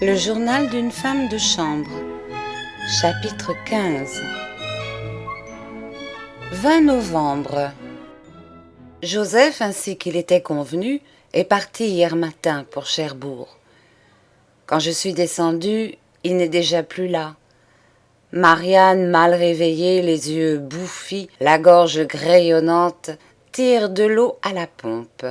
Le journal d'une femme de chambre, chapitre 15. 20 novembre. Joseph, ainsi qu'il était convenu, est parti hier matin pour Cherbourg. Quand je suis descendue, il n'est déjà plus là. Marianne, mal réveillée, les yeux bouffis, la gorge grayonnante, tire de l'eau à la pompe.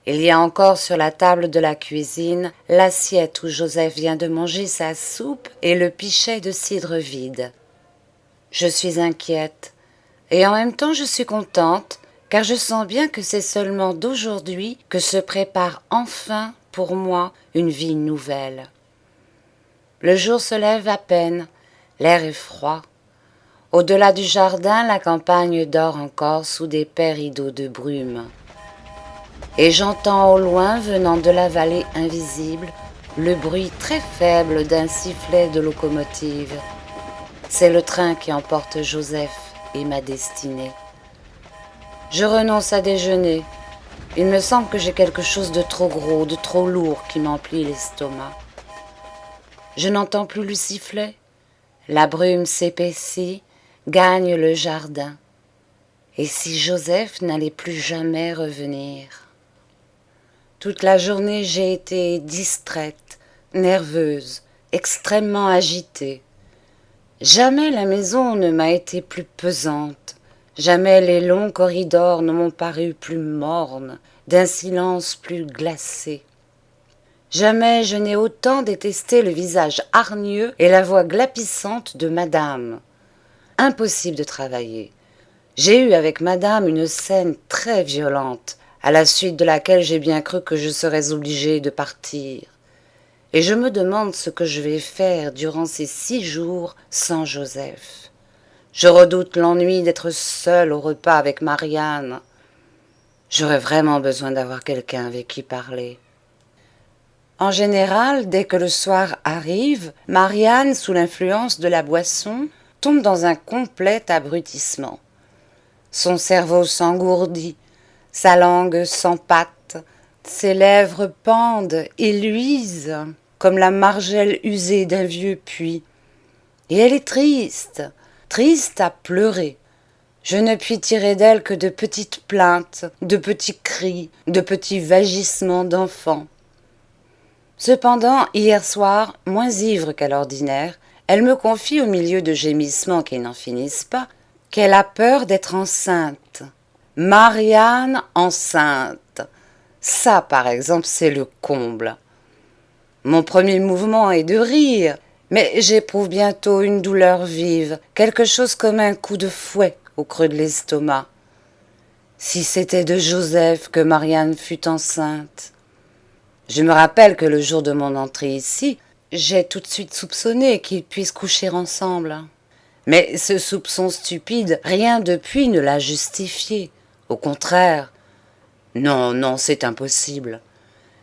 Il y a encore sur la table de la cuisine l'assiette où Joseph vient de manger sa soupe et le pichet de cidre vide. Je suis inquiète et en même temps je suis contente car je sens bien que c'est seulement d'aujourd'hui que se prépare enfin pour moi une vie nouvelle. Le jour se lève à peine, l'air est froid. Au-delà du jardin, la campagne dort encore sous d'épais rideaux de brume. Et j'entends au loin, venant de la vallée invisible, le bruit très faible d'un sifflet de locomotive. C'est le train qui emporte Joseph et ma destinée. Je renonce à déjeuner. Il me semble que j'ai quelque chose de trop gros, de trop lourd qui m'emplit l'estomac. Je n'entends plus le sifflet. La brume s'épaissit, gagne le jardin. Et si Joseph n'allait plus jamais revenir ? Toute la journée, j'ai été distraite, nerveuse, extrêmement agitée. Jamais la maison ne m'a été plus pesante. Jamais les longs corridors ne m'ont paru plus mornes, d'un silence plus glacé. Jamais je n'ai autant détesté le visage hargneux et la voix glapissante de madame. Impossible de travailler. J'ai eu avec madame une scène très violente, à la suite de laquelle j'ai bien cru que je serais obligée de partir. Et je me demande ce que je vais faire durant ces 6 jours sans Joseph. Je redoute l'ennui d'être seule au repas avec Marianne. J'aurais vraiment besoin d'avoir quelqu'un avec qui parler. En général, dès que le soir arrive, Marianne, sous l'influence de la boisson, tombe dans un complet abrutissement. Son cerveau s'engourdit, sa langue s'empâte, ses lèvres pendent et luisent comme la margelle usée d'un vieux puits. Et elle est triste, triste à pleurer. Je ne puis tirer d'elle que de petites plaintes, de petits cris, de petits vagissements d'enfants. Cependant, hier soir, moins ivre qu'à l'ordinaire, elle me confie au milieu de gémissements qui n'en finissent pas, qu'elle a peur d'être enceinte. Marianne enceinte. Ça, par exemple, c'est le comble. Mon premier mouvement est de rire, mais j'éprouve bientôt une douleur vive, quelque chose comme un coup de fouet au creux de l'estomac. Si c'était de Joseph que Marianne fut enceinte. Je me rappelle que le jour de mon entrée ici, j'ai tout de suite soupçonné qu'ils puissent coucher ensemble. Mais ce soupçon stupide, rien depuis ne l'a justifié. Au contraire. Non, non, c'est impossible.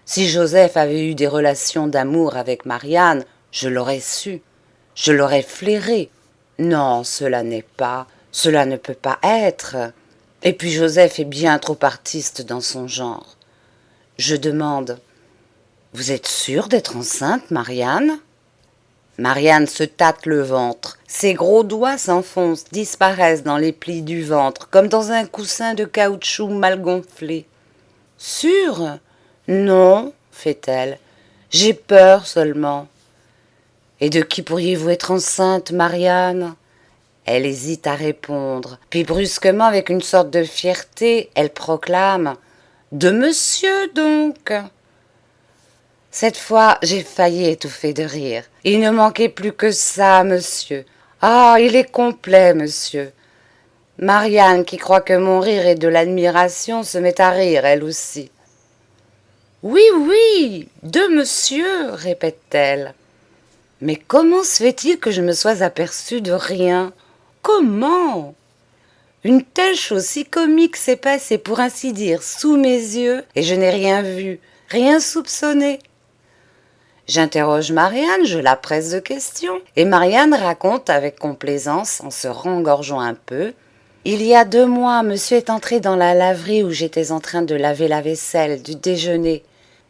Si Joseph avait eu des relations d'amour avec Marianne, je l'aurais su. Je l'aurais flairé. Non, cela n'est pas. Cela ne peut pas être. Et puis Joseph est bien trop artiste dans son genre. Je demande. Vous êtes sûre d'être enceinte, Marianne ? Marianne se tâte le ventre. Ses gros doigts s'enfoncent, disparaissent dans les plis du ventre, comme dans un coussin de caoutchouc mal gonflé. « Sûre ? Non, fait-elle. J'ai peur seulement. Et de qui pourriez-vous être enceinte, Marianne ? Elle hésite à répondre, puis brusquement, avec une sorte de fierté, elle proclame « De monsieur, donc !» Cette fois, j'ai failli étouffer de rire. Il ne manquait plus que ça, monsieur. Ah, il est complet, monsieur. Marianne, qui croit que mon rire est de l'admiration, se met à rire, elle aussi. Oui, oui, de monsieur, répète-t-elle. Mais comment se fait-il que je me sois aperçue de rien ? Comment ? Une telle chose si comique s'est passée, pour ainsi dire, sous mes yeux, et je n'ai rien vu, rien soupçonné. J'interroge Marianne, je la presse de questions, et Marianne raconte avec complaisance, en se rengorgeant un peu. Il y a 2 mois, monsieur est entré dans la laverie où j'étais en train de laver la vaisselle du déjeuner,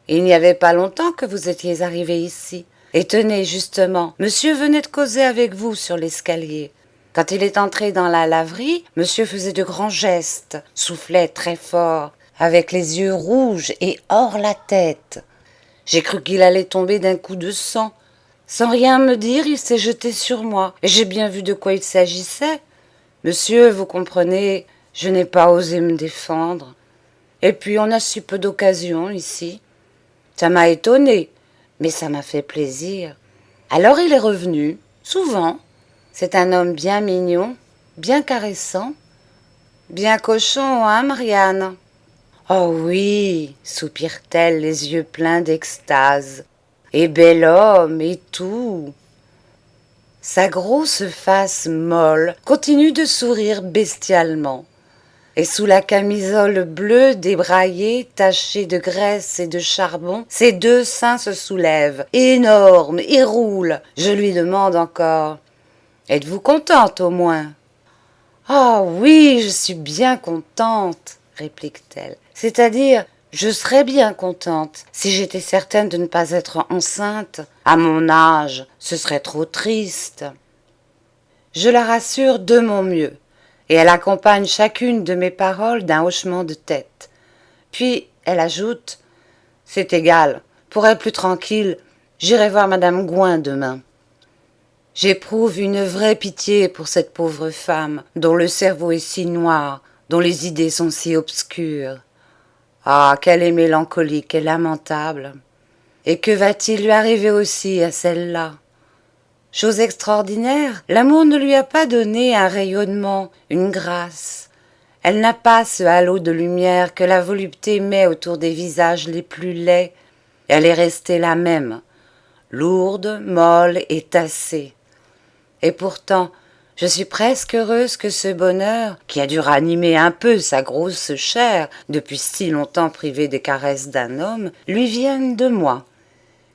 Il n'y avait pas longtemps que vous étiez arrivé ici. Et tenez, justement, monsieur venait de causer avec vous sur l'escalier. Quand il est entré dans la laverie, monsieur faisait de grands gestes, soufflait très fort, avec les yeux rouges et hors la tête. J'ai cru qu'il allait tomber d'un coup de sang. Sans rien me dire, il s'est jeté sur moi, et j'ai bien vu de quoi il s'agissait. Monsieur, vous comprenez, je n'ai pas osé me défendre. Et puis on a si peu d'occasions ici. Ça m'a étonné, mais ça m'a fait plaisir. Alors il est revenu, souvent. C'est un homme bien mignon, bien caressant, bien cochon, hein, Marianne? Oh oui, soupire-t-elle, les yeux pleins d'extase. Et bel homme, et tout. Sa grosse face molle continue de sourire bestialement. Et sous la camisole bleue débraillée, tachée de graisse et de charbon, ses deux seins se soulèvent, énormes, et roulent. Je lui demande encore « Êtes-vous contente au moins ?»« Ah oui, je suis bien contente, » réplique-t-elle. « C'est-à-dire, je serais bien contente si j'étais certaine de ne pas être enceinte. À mon âge, ce serait trop triste. » Je la rassure de mon mieux, et elle accompagne chacune de mes paroles d'un hochement de tête. Puis elle ajoute « C'est égal, pour être plus tranquille, j'irai voir madame Gouin demain. » J'éprouve une vraie pitié pour cette pauvre femme, dont le cerveau est si noir, dont les idées sont si obscures. Ah, qu'elle est mélancolique et lamentable. Et que va-t-il lui arriver aussi à celle-là? Chose extraordinaire, l'amour ne lui a pas donné un rayonnement, une grâce. Elle n'a pas ce halo de lumière que la volupté met autour des visages les plus laids. Elle est restée la même, lourde, molle et tassée. Et pourtant, je suis presque heureuse que ce bonheur, qui a dû ranimer un peu sa grosse chair depuis si longtemps privée des caresses d'un homme, lui vienne de moi.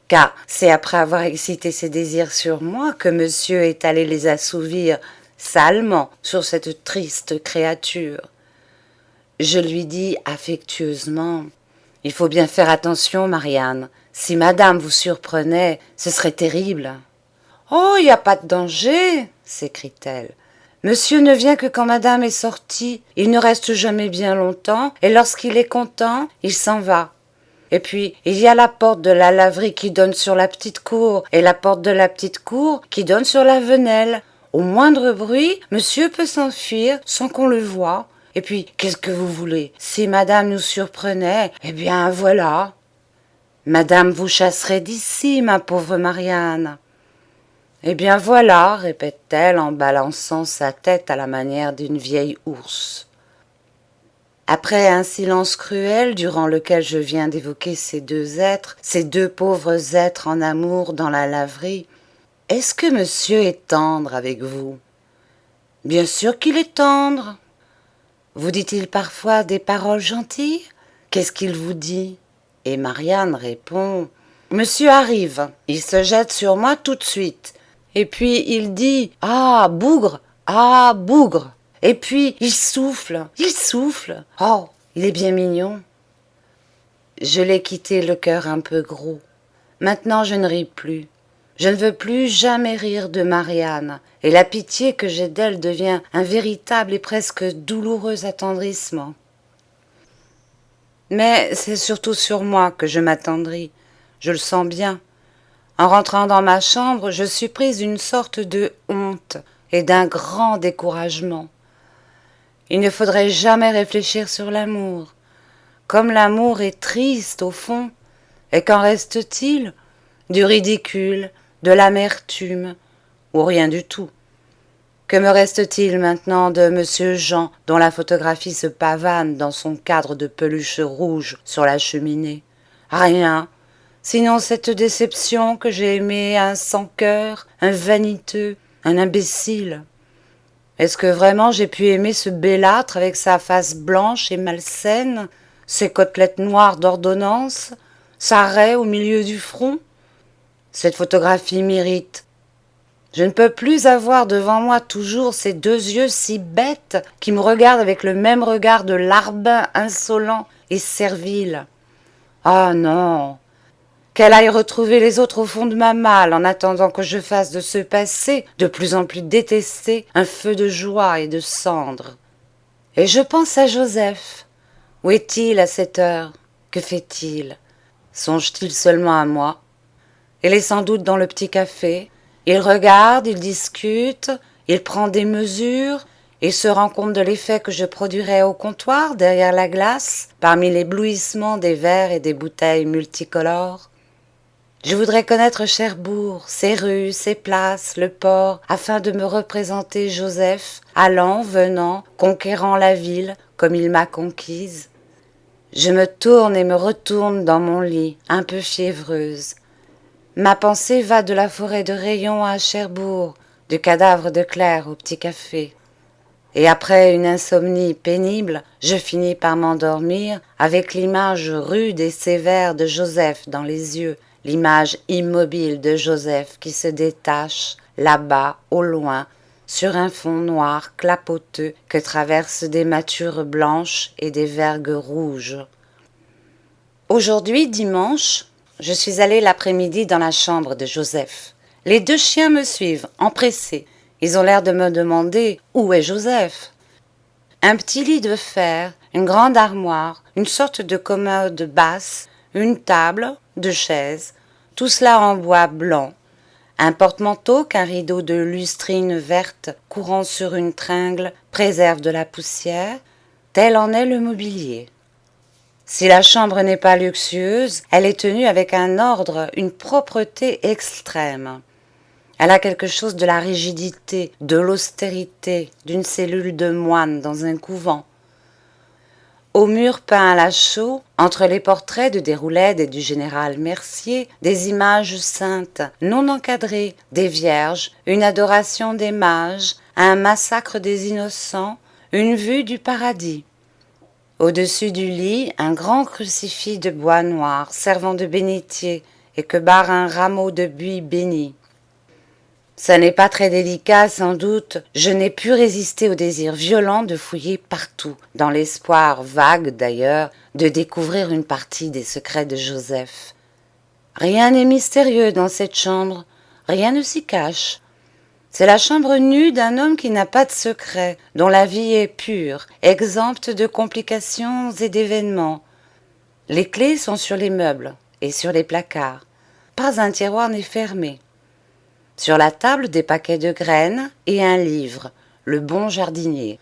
Car c'est après avoir excité ses désirs sur moi que monsieur est allé les assouvir salement sur cette triste créature. Je lui dis affectueusement « Il faut bien faire attention, Marianne. Si madame vous surprenait, ce serait terrible. » « Oh, il n'y a pas de danger, s'écrie-t-elle. Monsieur ne vient que quand madame est sortie. Il ne reste jamais bien longtemps, et lorsqu'il est content, il s'en va. Et puis, il y a la porte de la laverie qui donne sur la petite cour, et la porte de la petite cour qui donne sur la venelle. Au moindre bruit, monsieur peut s'enfuir sans qu'on le voie. Et puis, qu'est-ce que vous voulez? Si madame nous surprenait, eh bien, voilà. Madame vous chasserait d'ici, ma pauvre Marianne. Eh bien voilà, répète-t-elle en balançant sa tête à la manière d'une vieille ours. Après un silence cruel durant lequel je viens d'évoquer ces deux êtres, ces deux pauvres êtres en amour dans la laverie, est-ce que monsieur est tendre avec vous? Bien sûr qu'il est tendre. Vous dit-il parfois des paroles gentilles? Qu'est-ce qu'il vous dit? Et Marianne répond « Monsieur arrive, il se jette sur moi tout de suite. » Et puis il dit « Ah, bougre! Ah, bougre !» Et puis il souffle. Oh, il est bien mignon. Je l'ai quitté le cœur un peu gros. Maintenant je ne ris plus. Je ne veux plus jamais rire de Marianne, et la pitié que j'ai d'elle devient un véritable et presque douloureux attendrissement. Mais c'est surtout sur moi que je m'attendris. Je le sens bien. En rentrant dans ma chambre, je suis prise d'une sorte de honte et d'un grand découragement. Il ne faudrait jamais réfléchir sur l'amour. Comme l'amour est triste au fond, et qu'en reste-t-il? Du ridicule, de l'amertume, ou rien du tout. Que me reste-t-il maintenant de monsieur Jean, dont la photographie se pavane dans son cadre de peluche rouge sur la cheminée? Rien. Sinon cette déception que j'ai aimé un sans-cœur, un vaniteux, un imbécile. Est-ce que vraiment j'ai pu aimer ce bellâtre avec sa face blanche et malsaine, ses côtelettes noires d'ordonnance, sa raie au milieu du front? Cette photographie m'irrite. Je ne peux plus avoir devant moi toujours ces deux yeux si bêtes qui me regardent avec le même regard de larbin insolent et servile. Ah non, qu'elle aille retrouver les autres au fond de ma malle en attendant que je fasse de ce passé, de plus en plus détesté, un feu de joie et de cendre. Et je pense à Joseph. Où est-il à cette heure? Que fait-il? Songe-t-il seulement à moi? Il est sans doute dans le petit café. Il regarde, il discute, il prend des mesures, il se rend compte de l'effet que je produirais au comptoir, derrière la glace, parmi l'éblouissement des verres et des bouteilles multicolores. Je voudrais connaître Cherbourg, ses rues, ses places, le port, afin de me représenter Joseph, allant, venant, conquérant la ville comme il m'a conquise. Je me tourne et me retourne dans mon lit, un peu fiévreuse. Ma pensée va de la forêt de Rayon à Cherbourg, du cadavre de Claire au petit café. Et après une insomnie pénible, je finis par m'endormir avec l'image rude et sévère de Joseph dans les yeux, l'image immobile de Joseph qui se détache, là-bas, au loin, sur un fond noir clapoteux que traversent des mâtures blanches et des vergues rouges. Aujourd'hui, dimanche, je suis allée l'après-midi dans la chambre de Joseph. Les 2 chiens me suivent, empressés. Ils ont l'air de me demander « Où est Joseph ?» Un petit lit de fer, une grande armoire, une sorte de commode basse, une table, 2 chaises, tout cela en bois blanc. Un porte-manteau qu'un rideau de lustrine verte courant sur une tringle préserve de la poussière, tel en est le mobilier. Si la chambre n'est pas luxueuse, elle est tenue avec un ordre, une propreté extrême. Elle a quelque chose de la rigidité, de l'austérité, d'une cellule de moine dans un couvent. Au mur peint à la chaux, entre les portraits de Déroulède et du général Mercier, des images saintes, non encadrées, des vierges, une adoration des mages, un massacre des innocents, une vue du paradis. Au-dessus du lit, un grand crucifix de bois noir servant de bénitier et que barre un rameau de buis béni. Ça n'est pas très délicat sans doute, je n'ai pu résister au désir violent de fouiller partout, dans l'espoir vague d'ailleurs de découvrir une partie des secrets de Joseph. Rien n'est mystérieux dans cette chambre, rien ne s'y cache. C'est la chambre nue d'un homme qui n'a pas de secret, dont la vie est pure, exempte de complications et d'événements. Les clés sont sur les meubles et sur les placards. Pas un tiroir n'est fermé. Sur la table, des paquets de graines et un livre, Le bon jardinier.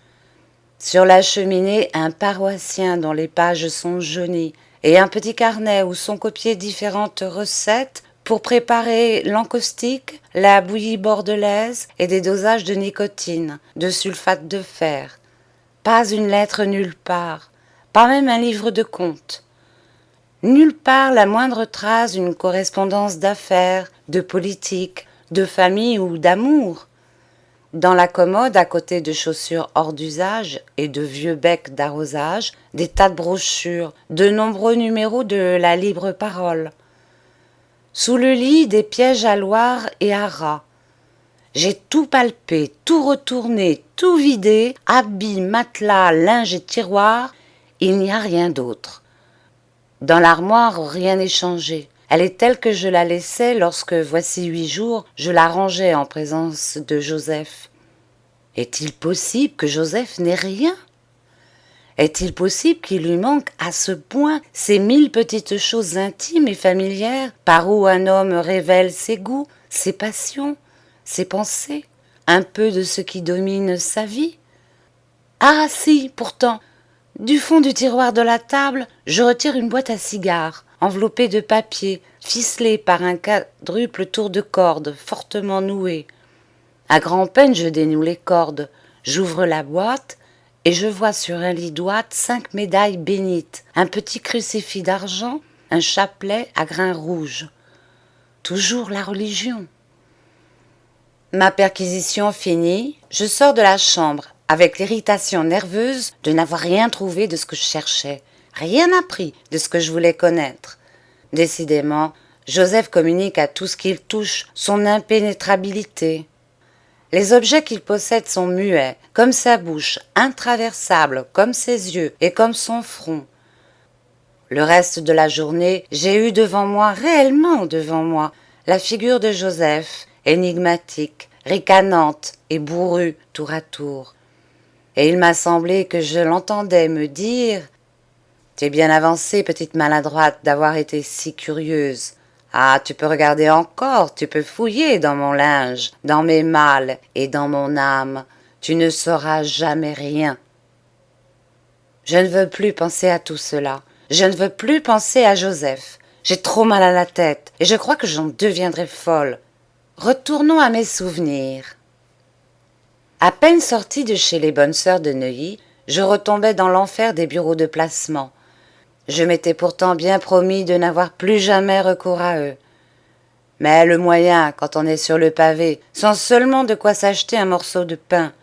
Sur la cheminée, un paroissien dont les pages sont jaunies et un petit carnet où sont copiées différentes recettes pour préparer l'encaustique, la bouillie bordelaise et des dosages de nicotine, de sulfate de fer. Pas une lettre nulle part, pas même un livre de comptes. Nulle part la moindre trace d'une correspondance d'affaires, de politique, de famille ou d'amour. Dans la commode, à côté de chaussures hors d'usage et de vieux becs d'arrosage, des tas de brochures, de nombreux numéros de la libre parole. Sous le lit, des pièges à loir et à rats. J'ai tout palpé, tout retourné, tout vidé, habits, matelas, linge et tiroirs, il n'y a rien d'autre. Dans l'armoire, rien n'est changé. Elle est telle que je la laissais lorsque, voici 8 jours, je la rangeais en présence de Joseph. Est-il possible que Joseph n'ait rien? Est-il possible qu'il lui manque à ce point ces 1000 petites choses intimes et familières par où un homme révèle ses goûts, ses passions, ses pensées, un peu de ce qui domine sa vie? Ah si, pourtant, du fond du tiroir de la table, je retire une boîte à cigares, enveloppée de papier, ficelée par un quadruple tour de corde fortement noué. À grand-peine, je dénoue les cordes, j'ouvre la boîte et je vois sur un lit d'ouate 5 médailles bénites, un petit crucifix d'argent, un chapelet à grains rouges. Toujours la religion. Ma perquisition finie, je sors de la chambre avec l'irritation nerveuse de n'avoir rien trouvé de ce que je cherchais, rien appris de ce que je voulais connaître. Décidément, Joseph communique à tout ce qu'il touche son impénétrabilité. Les objets qu'il possède sont muets, comme sa bouche, intraversables, comme ses yeux et comme son front. Le reste de la journée, j'ai eu devant moi, réellement devant moi, la figure de Joseph, énigmatique, ricanante et bourrue tour à tour. Et il m'a semblé que je l'entendais me dire « T'es bien avancée, petite maladroite, d'avoir été si curieuse. Ah, tu peux regarder encore, tu peux fouiller dans mon linge, dans mes malles et dans mon âme. Tu ne sauras jamais rien. » Je ne veux plus penser à tout cela. Je ne veux plus penser à Joseph. J'ai trop mal à la tête et je crois que j'en deviendrai folle. Retournons à mes souvenirs. À peine sortie de chez les bonnes sœurs de Neuilly, je retombais dans l'enfer des bureaux de placement. Je m'étais pourtant bien promis de n'avoir plus jamais recours à eux. Mais le moyen, quand on est sur le pavé, sans seulement de quoi s'acheter un morceau de pain.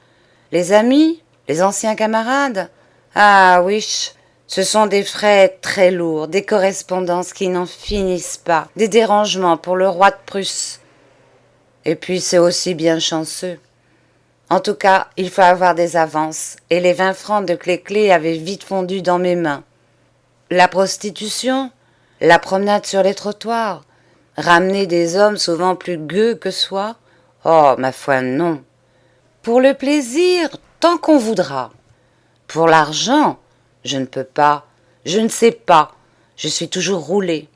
Les amis, les anciens camarades, ah oui, ce sont des frais très lourds, des correspondances qui n'en finissent pas, des dérangements pour le roi de Prusse. Et puis c'est aussi bien chanceux. En tout cas, il faut avoir des avances, et les 20 francs de Clé-Clé avaient vite fondu dans mes mains. La prostitution, la promenade sur les trottoirs, ramener des hommes souvent plus gueux que soi, oh, ma foi, non. Pour le plaisir, tant qu'on voudra. Pour l'argent, je ne peux pas, je ne sais pas, je suis toujours roulée.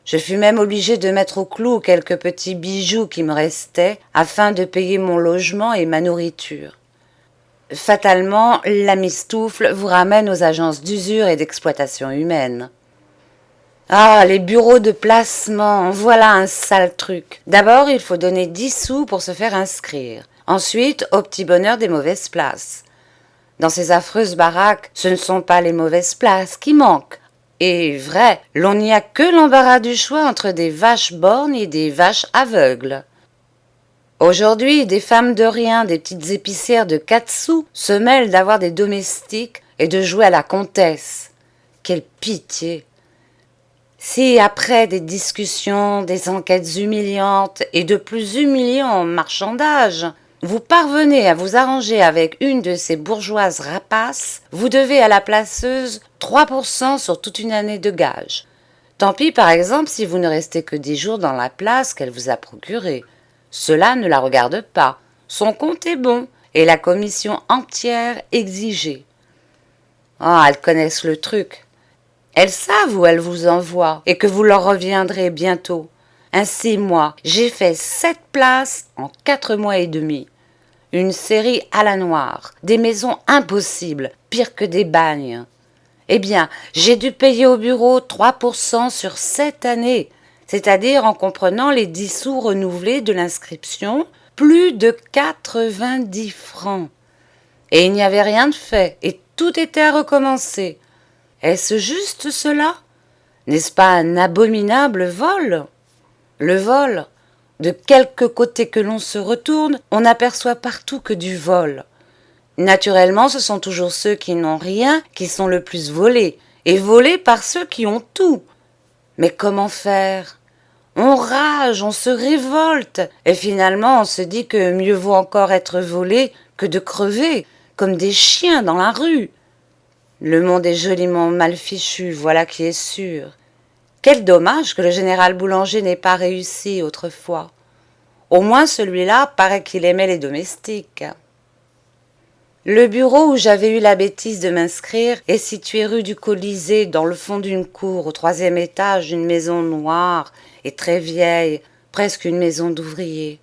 Je fus même obligée de mettre au clou quelques petits bijoux qui me restaient afin de payer mon logement et ma nourriture. Fatalement, la mistoufle vous ramène aux agences d'usure et d'exploitation humaine. Ah, les bureaux de placement, voilà un sale truc. D'abord, il faut donner 10 sous pour se faire inscrire. Ensuite, au petit bonheur des mauvaises places. Dans ces affreuses baraques, ce ne sont pas les mauvaises places qui manquent. Et vrai, l'on n'y a que l'embarras du choix entre des vaches borgnes et des vaches aveugles. Aujourd'hui, des femmes de rien, des petites épicières de 4 sous, se mêlent d'avoir des domestiques et de jouer à la comtesse. Quelle pitié! Si, après des discussions, des enquêtes humiliantes et de plus humiliants marchandages, vous parvenez à vous arranger avec une de ces bourgeoises rapaces, vous devez à la placeuse 3% sur toute une année de gage. Tant pis par exemple si vous ne restez que 10 jours dans la place qu'elle vous a procurée. Cela ne la regarde pas. Son compte est bon et la commission entière exigée. Ah, elles connaissent le truc. Elles savent où elles vous envoient et que vous leur reviendrez bientôt. Ainsi, moi, j'ai fait 7 places en 4 mois et demi. Une série à la noire, des maisons impossibles, pire que des bagnes. Eh bien, j'ai dû payer au bureau 3% sur 7 années, c'est-à-dire en comprenant les 10 sous renouvelés de l'inscription, plus de 90 francs. Et il n'y avait rien de fait, et tout était à recommencer. Est-ce juste cela? N'est-ce pas un abominable vol? Le vol, de quelque côté que l'on se retourne, on n'aperçoit partout que du vol. Naturellement, ce sont toujours ceux qui n'ont rien qui sont le plus volés, et volés par ceux qui ont tout. Mais comment faire? On rage, on se révolte, et finalement on se dit que mieux vaut encore être volé que de crever, comme des chiens dans la rue. Le monde est joliment mal fichu, voilà qui est sûr. Quel dommage que le général Boulanger n'ait pas réussi autrefois. Au moins celui-là paraît qu'il aimait les domestiques. Le bureau où j'avais eu la bêtise de m'inscrire est situé rue du Colisée, dans le fond d'une cour, au 3e étage d'une maison noire et très vieille, presque une maison d'ouvrier.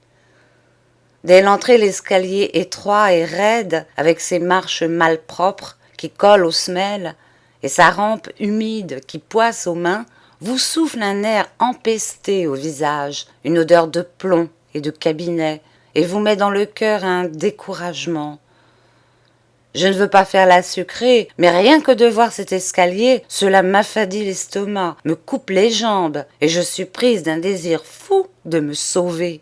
Dès l'entrée, l'escalier étroit et raide, avec ses marches malpropres qui collent aux semelles, et sa rampe humide qui poisse aux mains, vous souffle un air empesté au visage, une odeur de plomb et de cabinet, et vous met dans le cœur un découragement. Je ne veux pas faire la sucrée, mais rien que de voir cet escalier, cela m'affadit l'estomac, me coupe les jambes, et je suis prise d'un désir fou de me sauver.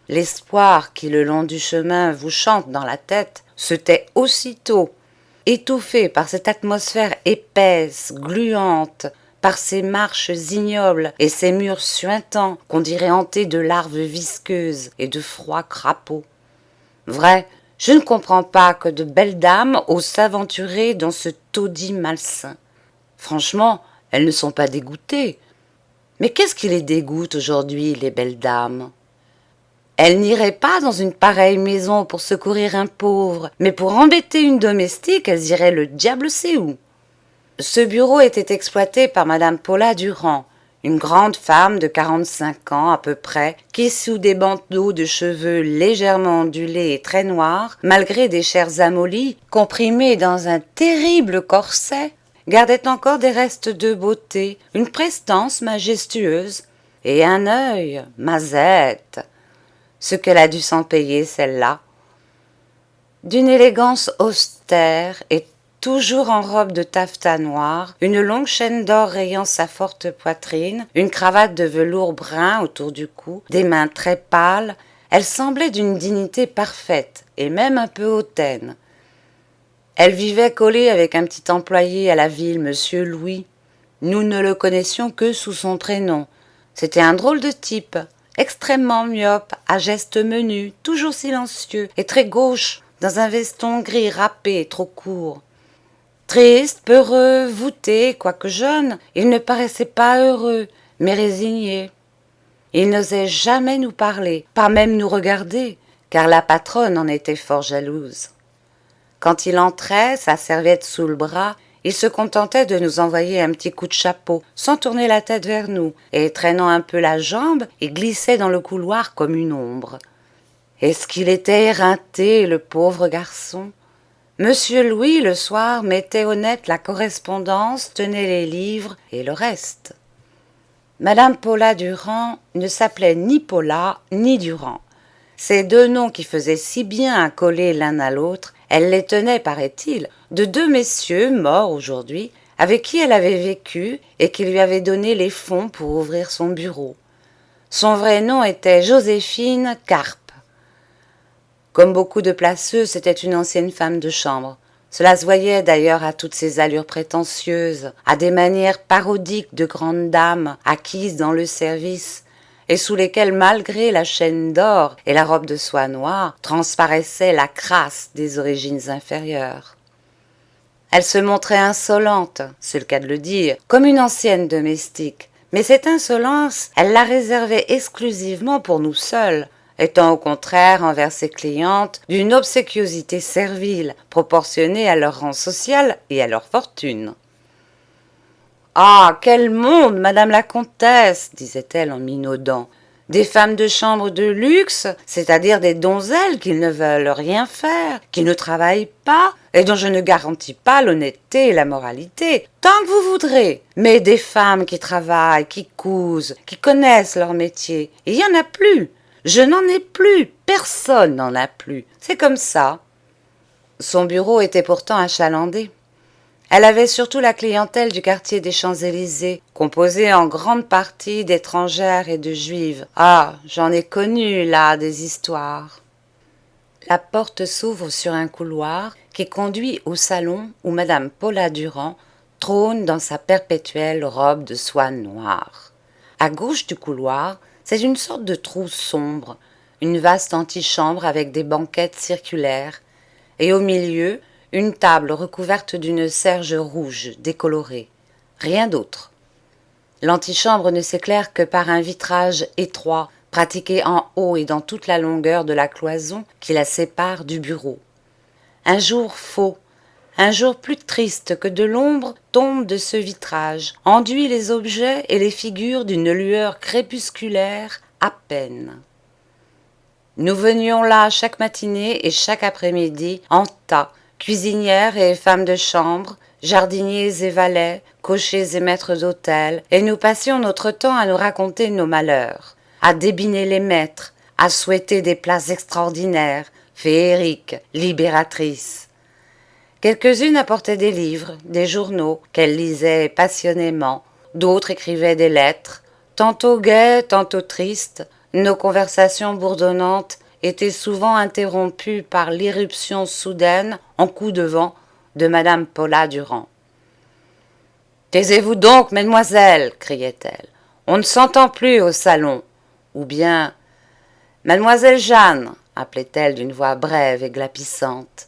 L'espoir qui, le long du chemin, vous chante dans la tête, se tait aussitôt, étouffé par cette atmosphère épaisse, gluante, par ces marches ignobles et ces murs suintants qu'on dirait hantés de larves visqueuses et de froids crapauds. Vrai, je ne comprends pas que de belles dames osent s'aventurer dans ce taudis malsain. Franchement, elles ne sont pas dégoûtées. Mais qu'est-ce qui les dégoûte aujourd'hui, les belles dames? Elles n'iraient pas dans une pareille maison pour secourir un pauvre, mais pour embêter une domestique, elles iraient le diable sait où. Ce bureau était exploité par madame Paula Durand, une grande femme de 45 ans à peu près, qui, sous des bandeaux de cheveux légèrement ondulés et très noirs, malgré des chairs amollies, comprimées dans un terrible corset, gardait encore des restes de beauté, une prestance majestueuse, et un œil, mazette. Ce qu'elle a dû s'en payer, celle-là. D'une élégance austère et toujours en robe de taffetas noir, une longue chaîne d'or rayant sa forte poitrine, une cravate de velours brun autour du cou, des mains très pâles, elle semblait d'une dignité parfaite et même un peu hautaine. Elle vivait collée avec un petit employé à la ville, monsieur Louis. Nous ne le connaissions que sous son prénom. C'était un drôle de type, extrêmement myope, à gestes menus, toujours silencieux et très gauche, dans un veston gris râpé et trop court. Triste, peureux, voûté, quoique jeune, il ne paraissait pas heureux, mais résigné. Il n'osait jamais nous parler, pas même nous regarder, car la patronne en était fort jalouse. Quand il entrait, sa serviette sous le bras, il se contentait de nous envoyer un petit coup de chapeau, sans tourner la tête vers nous, et traînant un peu la jambe, il glissait dans le couloir comme une ombre. Est-ce qu'il était éreinté, le pauvre garçon? Monsieur Louis, le soir, mettait au net la correspondance, tenait les livres et le reste. Madame Paula Durand ne s'appelait ni Paula ni Durand. Ces deux noms qui faisaient si bien accoler l'un à l'autre, elle les tenait, paraît-il, de deux messieurs morts aujourd'hui, avec qui elle avait vécu et qui lui avaient donné les fonds pour ouvrir son bureau. Son vrai nom était Joséphine Carpe. Comme beaucoup de placeuses, c'était une ancienne femme de chambre. Cela se voyait d'ailleurs à toutes ses allures prétentieuses, à des manières parodiques de grande dame acquises dans le service, et sous lesquelles, malgré la chaîne d'or et la robe de soie noire, transparaissait la crasse des origines inférieures. Elle se montrait insolente, c'est le cas de le dire, comme une ancienne domestique, mais cette insolence, elle la réservait exclusivement pour nous seuls, étant au contraire envers ses clientes d'une obséquiosité servile, proportionnée à leur rang social et à leur fortune. « Ah, quel monde, madame la comtesse !» disait-elle en minaudant. « Des femmes de chambre de luxe, c'est-à-dire des donzelles qui ne veulent rien faire, qui ne travaillent pas, et dont je ne garantis pas l'honnêteté et la moralité, tant que vous voudrez. Mais des femmes qui travaillent, qui cousent, qui connaissent leur métier, il n'y en a plus. Je n'en ai plus, personne n'en a plus, c'est comme ça. » Son bureau était pourtant achalandé. Elle avait surtout la clientèle du quartier des Champs-Élysées, composée en grande partie d'étrangères et de juives. Ah, j'en ai connu, là, des histoires. La porte s'ouvre sur un couloir qui conduit au salon où madame Paula Durand trône dans sa perpétuelle robe de soie noire. À gauche du couloir, c'est une sorte de trou sombre, une vaste antichambre avec des banquettes circulaires, et au milieu, une table recouverte d'une serge rouge décolorée. Rien d'autre. L'antichambre ne s'éclaire que par un vitrage étroit, pratiqué en haut et dans toute la longueur de la cloison qui la sépare du bureau. Un jour faux, un jour plus triste que de l'ombre tombe de ce vitrage, enduit les objets et les figures d'une lueur crépusculaire à peine. Nous venions là chaque matinée et chaque après-midi en tas, cuisinières et femmes de chambre, jardiniers et valets, cochers et maîtres d'hôtel, et nous passions notre temps à nous raconter nos malheurs, à débiner les maîtres, à souhaiter des places extraordinaires, féeriques, libératrices. Quelques-unes apportaient des livres, des journaux, qu'elles lisaient passionnément, d'autres écrivaient des lettres, tantôt gaies, tantôt tristes. Nos conversations bourdonnantes étaient souvent interrompues par l'irruption soudaine, en coup de vent, de madame Paula Durand. « Taisez-vous donc, mesdemoiselles !» criait-elle. « On ne s'entend plus au salon. » Ou bien « Mademoiselle Jeanne !» appelait-elle d'une voix brève et glapissante.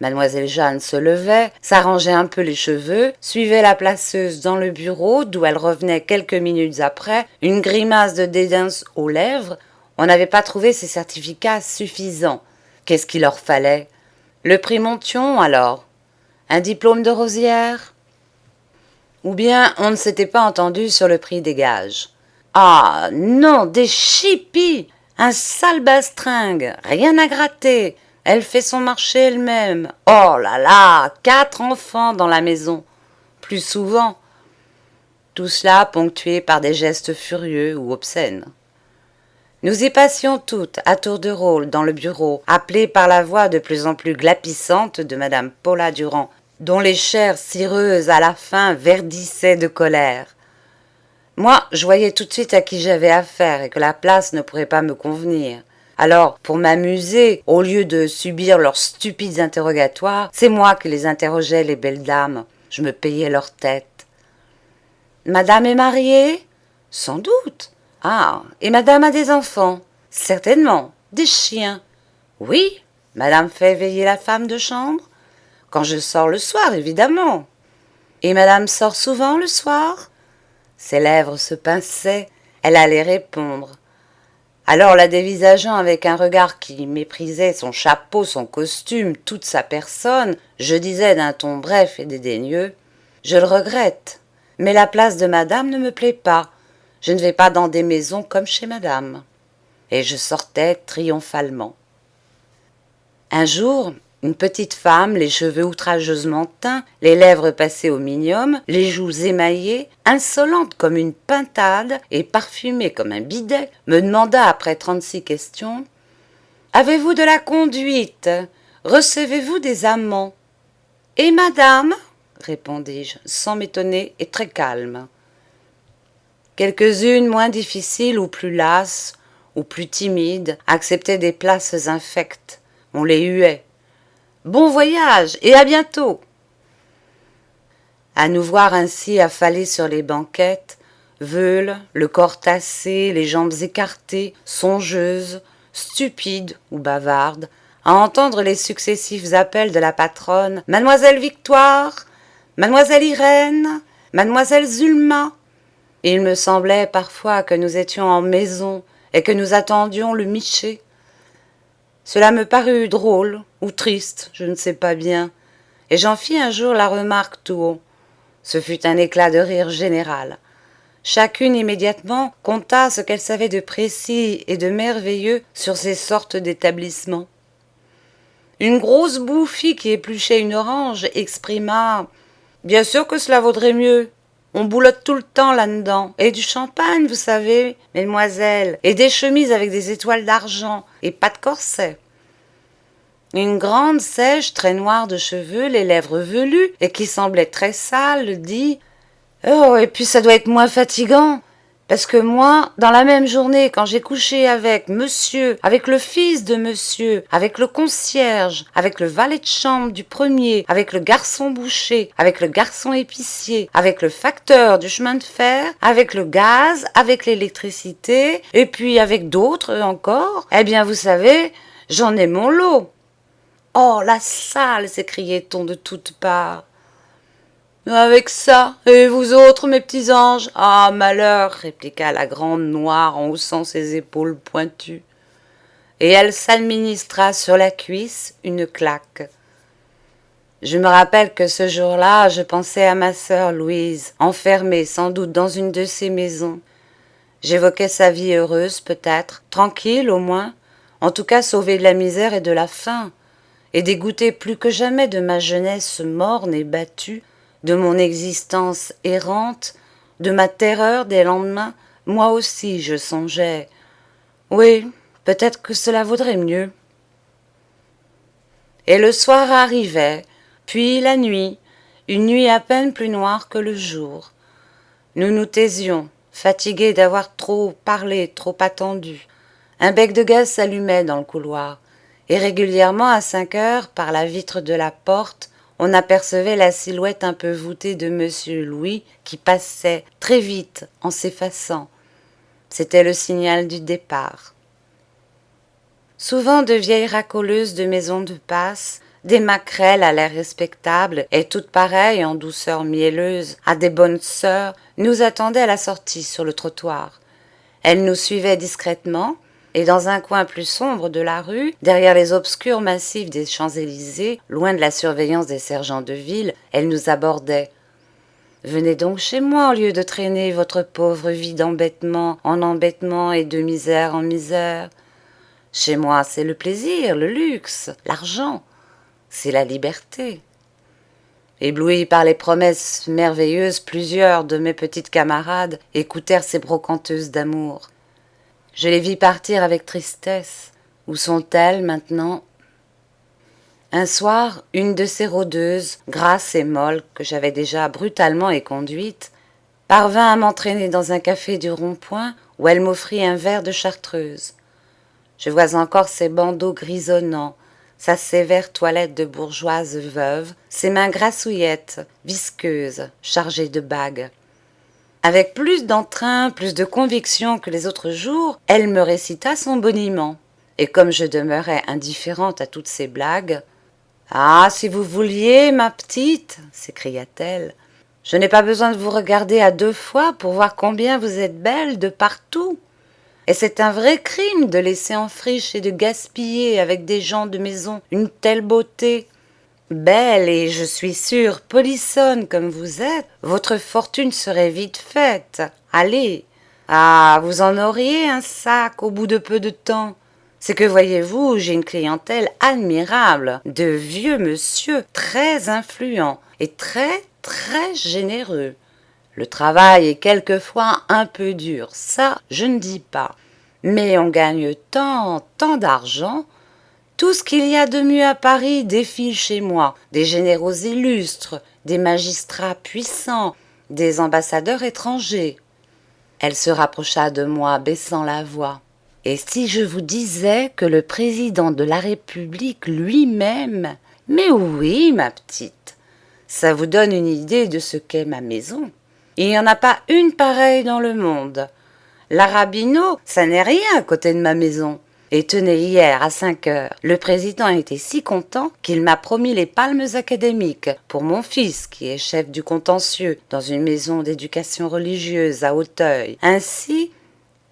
Mademoiselle Jeanne se levait, s'arrangeait un peu les cheveux, suivait la placeuse dans le bureau, d'où elle revenait quelques minutes après, une grimace de dédain aux lèvres. On n'avait pas trouvé ces certificats suffisants. Qu'est-ce qu'il leur fallait? Le prix Monthyon, alors? Un diplôme de rosière? Ou bien on ne s'était pas entendu sur le prix des gages. Ah non, des chippies! Un sale bastringue, rien à gratter. Elle fait son marché elle-même. Oh là là, 4 enfants dans la maison. Plus souvent. Tout cela ponctué par des gestes furieux ou obscènes. Nous y passions toutes, à tour de rôle, dans le bureau, appelées par la voix de plus en plus glapissante de madame Paula Durand, dont les chairs cireuses à la fin verdissaient de colère. Moi, je voyais tout de suite à qui j'avais affaire et que la place ne pourrait pas me convenir. Alors, pour m'amuser, au lieu de subir leurs stupides interrogatoires, c'est moi qui les interrogeais, les belles dames. Je me payais leur tête. Madame est mariée? Sans doute. Ah, et madame a des enfants? Certainement. Des chiens? Oui. Madame fait veiller la femme de chambre? Quand je sors le soir, évidemment. Et madame sort souvent le soir? Ses lèvres se pinçaient, elle allait répondre. Alors la dévisageant avec un regard qui méprisait son chapeau, son costume, toute sa personne, je disais d'un ton bref et dédaigneux, « Je le regrette, mais la place de madame ne me plaît pas. Je ne vais pas dans des maisons comme chez madame. » Et je sortais triomphalement. Un jour, une petite femme, les cheveux outrageusement teints, les lèvres passées au minium, les joues émaillées, insolente comme une pintade et parfumée comme un bidet, me demanda après 36 questions « Avez-vous de la conduite? Recevez-vous des amants ?» « Et madame ?» répondis-je, sans m'étonner et très calme. Quelques-unes moins difficiles ou plus lasses, ou plus timides, acceptaient des places infectes. On les huait. Bon voyage et à bientôt. À nous voir ainsi affalés sur les banquettes, veules, le corps tassé, les jambes écartées, songeuses, stupides ou bavardes, à entendre les successifs appels de la patronne « Mademoiselle Victoire, Mademoiselle Irène, Mademoiselle Zulma !» Il me semblait parfois que nous étions en maison et que nous attendions le Miché. Cela me parut drôle ou triste, je ne sais pas bien, et j'en fis un jour la remarque tout haut. Ce fut un éclat de rire général. Chacune immédiatement conta ce qu'elle savait de précis et de merveilleux sur ces sortes d'établissements. Une grosse bouffie qui épluchait une orange exprima « Bien sûr que cela vaudrait mieux. On boulotte tout le temps là-dedans. Et du champagne, vous savez, mesdemoiselles, et des chemises avec des étoiles d'argent, et pas de corset. » Une grande sèche très noire de cheveux, les lèvres velues, et qui semblait très sale, dit « Oh, et puis ça doit être moins fatigant. Parce que moi, dans la même journée, quand j'ai couché avec monsieur, avec le fils de monsieur, avec le concierge, avec le valet de chambre du premier, avec le garçon boucher, avec le garçon épicier, avec le facteur du chemin de fer, avec le gaz, avec l'électricité, et puis avec d'autres encore, eh bien vous savez, j'en ai mon lot. »« Oh, la salle !» s'écriait-on de toutes parts. Avec ça, et vous autres, mes petits anges? Ah, malheur, répliqua la grande noire en haussant ses épaules pointues. Et elle s'administra sur la cuisse une claque. Je me rappelle que ce jour-là, je pensais à ma sœur Louise, enfermée sans doute dans une de ces maisons. J'évoquais sa vie heureuse, peut-être, tranquille au moins, en tout cas sauvée de la misère et de la faim, et dégoûtée plus que jamais de ma jeunesse morne et battue, de mon existence errante, de ma terreur des lendemains, moi aussi je songeais. Oui, peut-être que cela vaudrait mieux. Et le soir arrivait, puis la nuit, une nuit à peine plus noire que le jour. Nous nous taisions, fatigués d'avoir trop parlé, trop attendu. Un bec de gaz s'allumait dans le couloir, et régulièrement à 5 heures, par la vitre de la porte, on apercevait la silhouette un peu voûtée de monsieur Louis qui passait très vite en s'effaçant. C'était le signal du départ. Souvent de vieilles racoleuses de maisons de passe, des maquerelles à l'air respectable et toutes pareilles en douceur mielleuse à des bonnes sœurs, nous attendaient à la sortie sur le trottoir. Elles nous suivaient discrètement, et dans un coin plus sombre de la rue, derrière les obscurs massifs des Champs-Élysées, loin de la surveillance des sergents de ville, elles nous abordaient. « Venez donc chez moi au lieu de traîner votre pauvre vie d'embêtement en embêtement et de misère en misère. Chez moi, c'est le plaisir, le luxe, l'argent, c'est la liberté. » Éblouis par les promesses merveilleuses, plusieurs de mes petites camarades écoutèrent ces brocanteuses d'amour. Je les vis partir avec tristesse. Où sont-elles maintenant? Un soir, une de ces rôdeuses, grasse et molle, que j'avais déjà brutalement éconduite, parvint à m'entraîner dans un café du Rond-Point où elle m'offrit un verre de chartreuse. Je vois encore ses bandeaux grisonnants, sa sévère toilette de bourgeoise veuve, ses mains grassouillettes, visqueuses, chargées de bagues. Avec plus d'entrain, plus de conviction que les autres jours, elle me récita son boniment. Et comme je demeurais indifférente à toutes ces blagues, « Ah, si vous vouliez, ma petite, s'écria-t-elle, je n'ai pas besoin de vous regarder à deux fois pour voir combien vous êtes belle de partout. Et c'est un vrai crime de laisser en friche et de gaspiller avec des gens de maison une telle beauté. Belle et, je suis sûre, polissonne comme vous êtes, votre fortune serait vite faite. Allez, ah, vous en auriez un sac au bout de peu de temps. C'est que, voyez-vous, j'ai une clientèle admirable, de vieux monsieur très influents et très, très généreux. Le travail est quelquefois un peu dur, ça, je ne dis pas. Mais on gagne tant d'argent. Tout ce qu'il y a de mieux à Paris défile chez moi, des généraux illustres, des magistrats puissants, des ambassadeurs étrangers. » Elle se rapprocha de moi, baissant la voix. « Et si je vous disais que le président de la République lui-même... » « Mais oui, ma petite, ça vous donne une idée de ce qu'est ma maison. Il n'y en a pas une pareille dans le monde. La Rabineau, ça n'est rien à côté de ma maison. Et tenez, hier, à 5 heures, le président était si content qu'il m'a promis les palmes académiques pour mon fils, qui est chef du contentieux dans une maison d'éducation religieuse à Auteuil. Ainsi,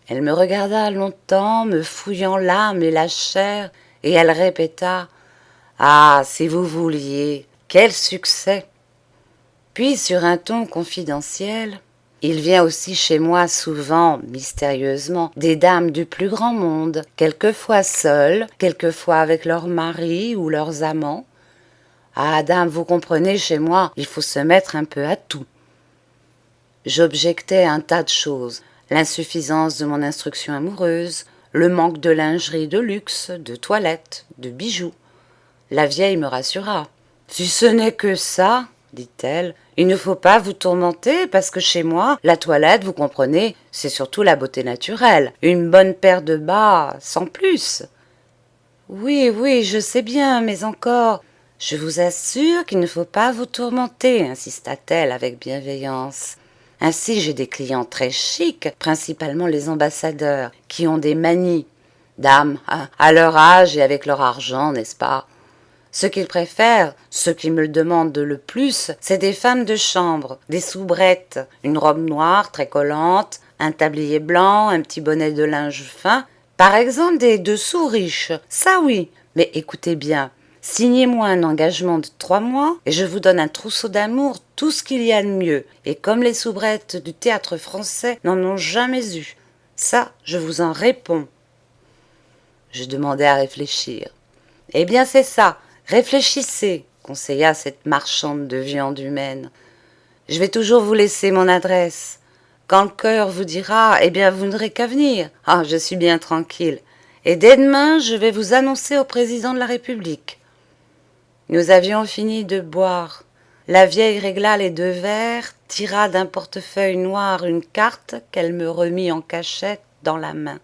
elle me regarda longtemps, me fouillant l'âme et la chair, et elle répéta « Ah, si vous vouliez, quel succès !» Puis, sur un ton confidentiel, « Il vient aussi chez moi souvent, mystérieusement, des dames du plus grand monde, quelquefois seules, quelquefois avec leurs maris ou leurs amants. Ah, dame, vous comprenez, chez moi, il faut se mettre un peu à tout. » J'objectais un tas de choses, l'insuffisance de mon instruction amoureuse, le manque de lingerie de luxe, de toilettes, de bijoux. La vieille me rassura. « Si ce n'est que ça, dit-elle, il ne faut pas vous tourmenter parce que chez moi, la toilette, vous comprenez, c'est surtout la beauté naturelle. Une bonne paire de bas, sans plus. »« Oui, oui, je sais bien, mais encore, je vous assure qu'il ne faut pas vous tourmenter, insista-t-elle avec bienveillance. Ainsi, j'ai des clients très chics, principalement les ambassadeurs, qui ont des manies. Dame, à leur âge et avec leur argent, n'est-ce pas ? Ce qu'ils préfèrent, ce qui me le demandent le plus, c'est des femmes de chambre, des soubrettes, une robe noire très collante, un tablier blanc, un petit bonnet de linge fin. Par exemple, des dessous riches, ça oui. Mais écoutez bien, signez-moi un engagement de 3 mois et je vous donne un trousseau d'amour, tout ce qu'il y a de mieux. Et comme les soubrettes du théâtre français n'en ont jamais eu. Ça, je vous en réponds. Je demandai à réfléchir. Eh bien, c'est ça. Réfléchissez, conseilla cette marchande de viande humaine. Je vais toujours vous laisser mon adresse. Quand le cœur vous dira, eh bien vous n'aurez qu'à venir. Ah, je suis bien tranquille. Et dès demain, je vais vous annoncer au président de la République. Nous avions fini de boire. La vieille régla les 2 verres, tira d'un portefeuille noir une carte qu'elle me remit en cachette dans la main.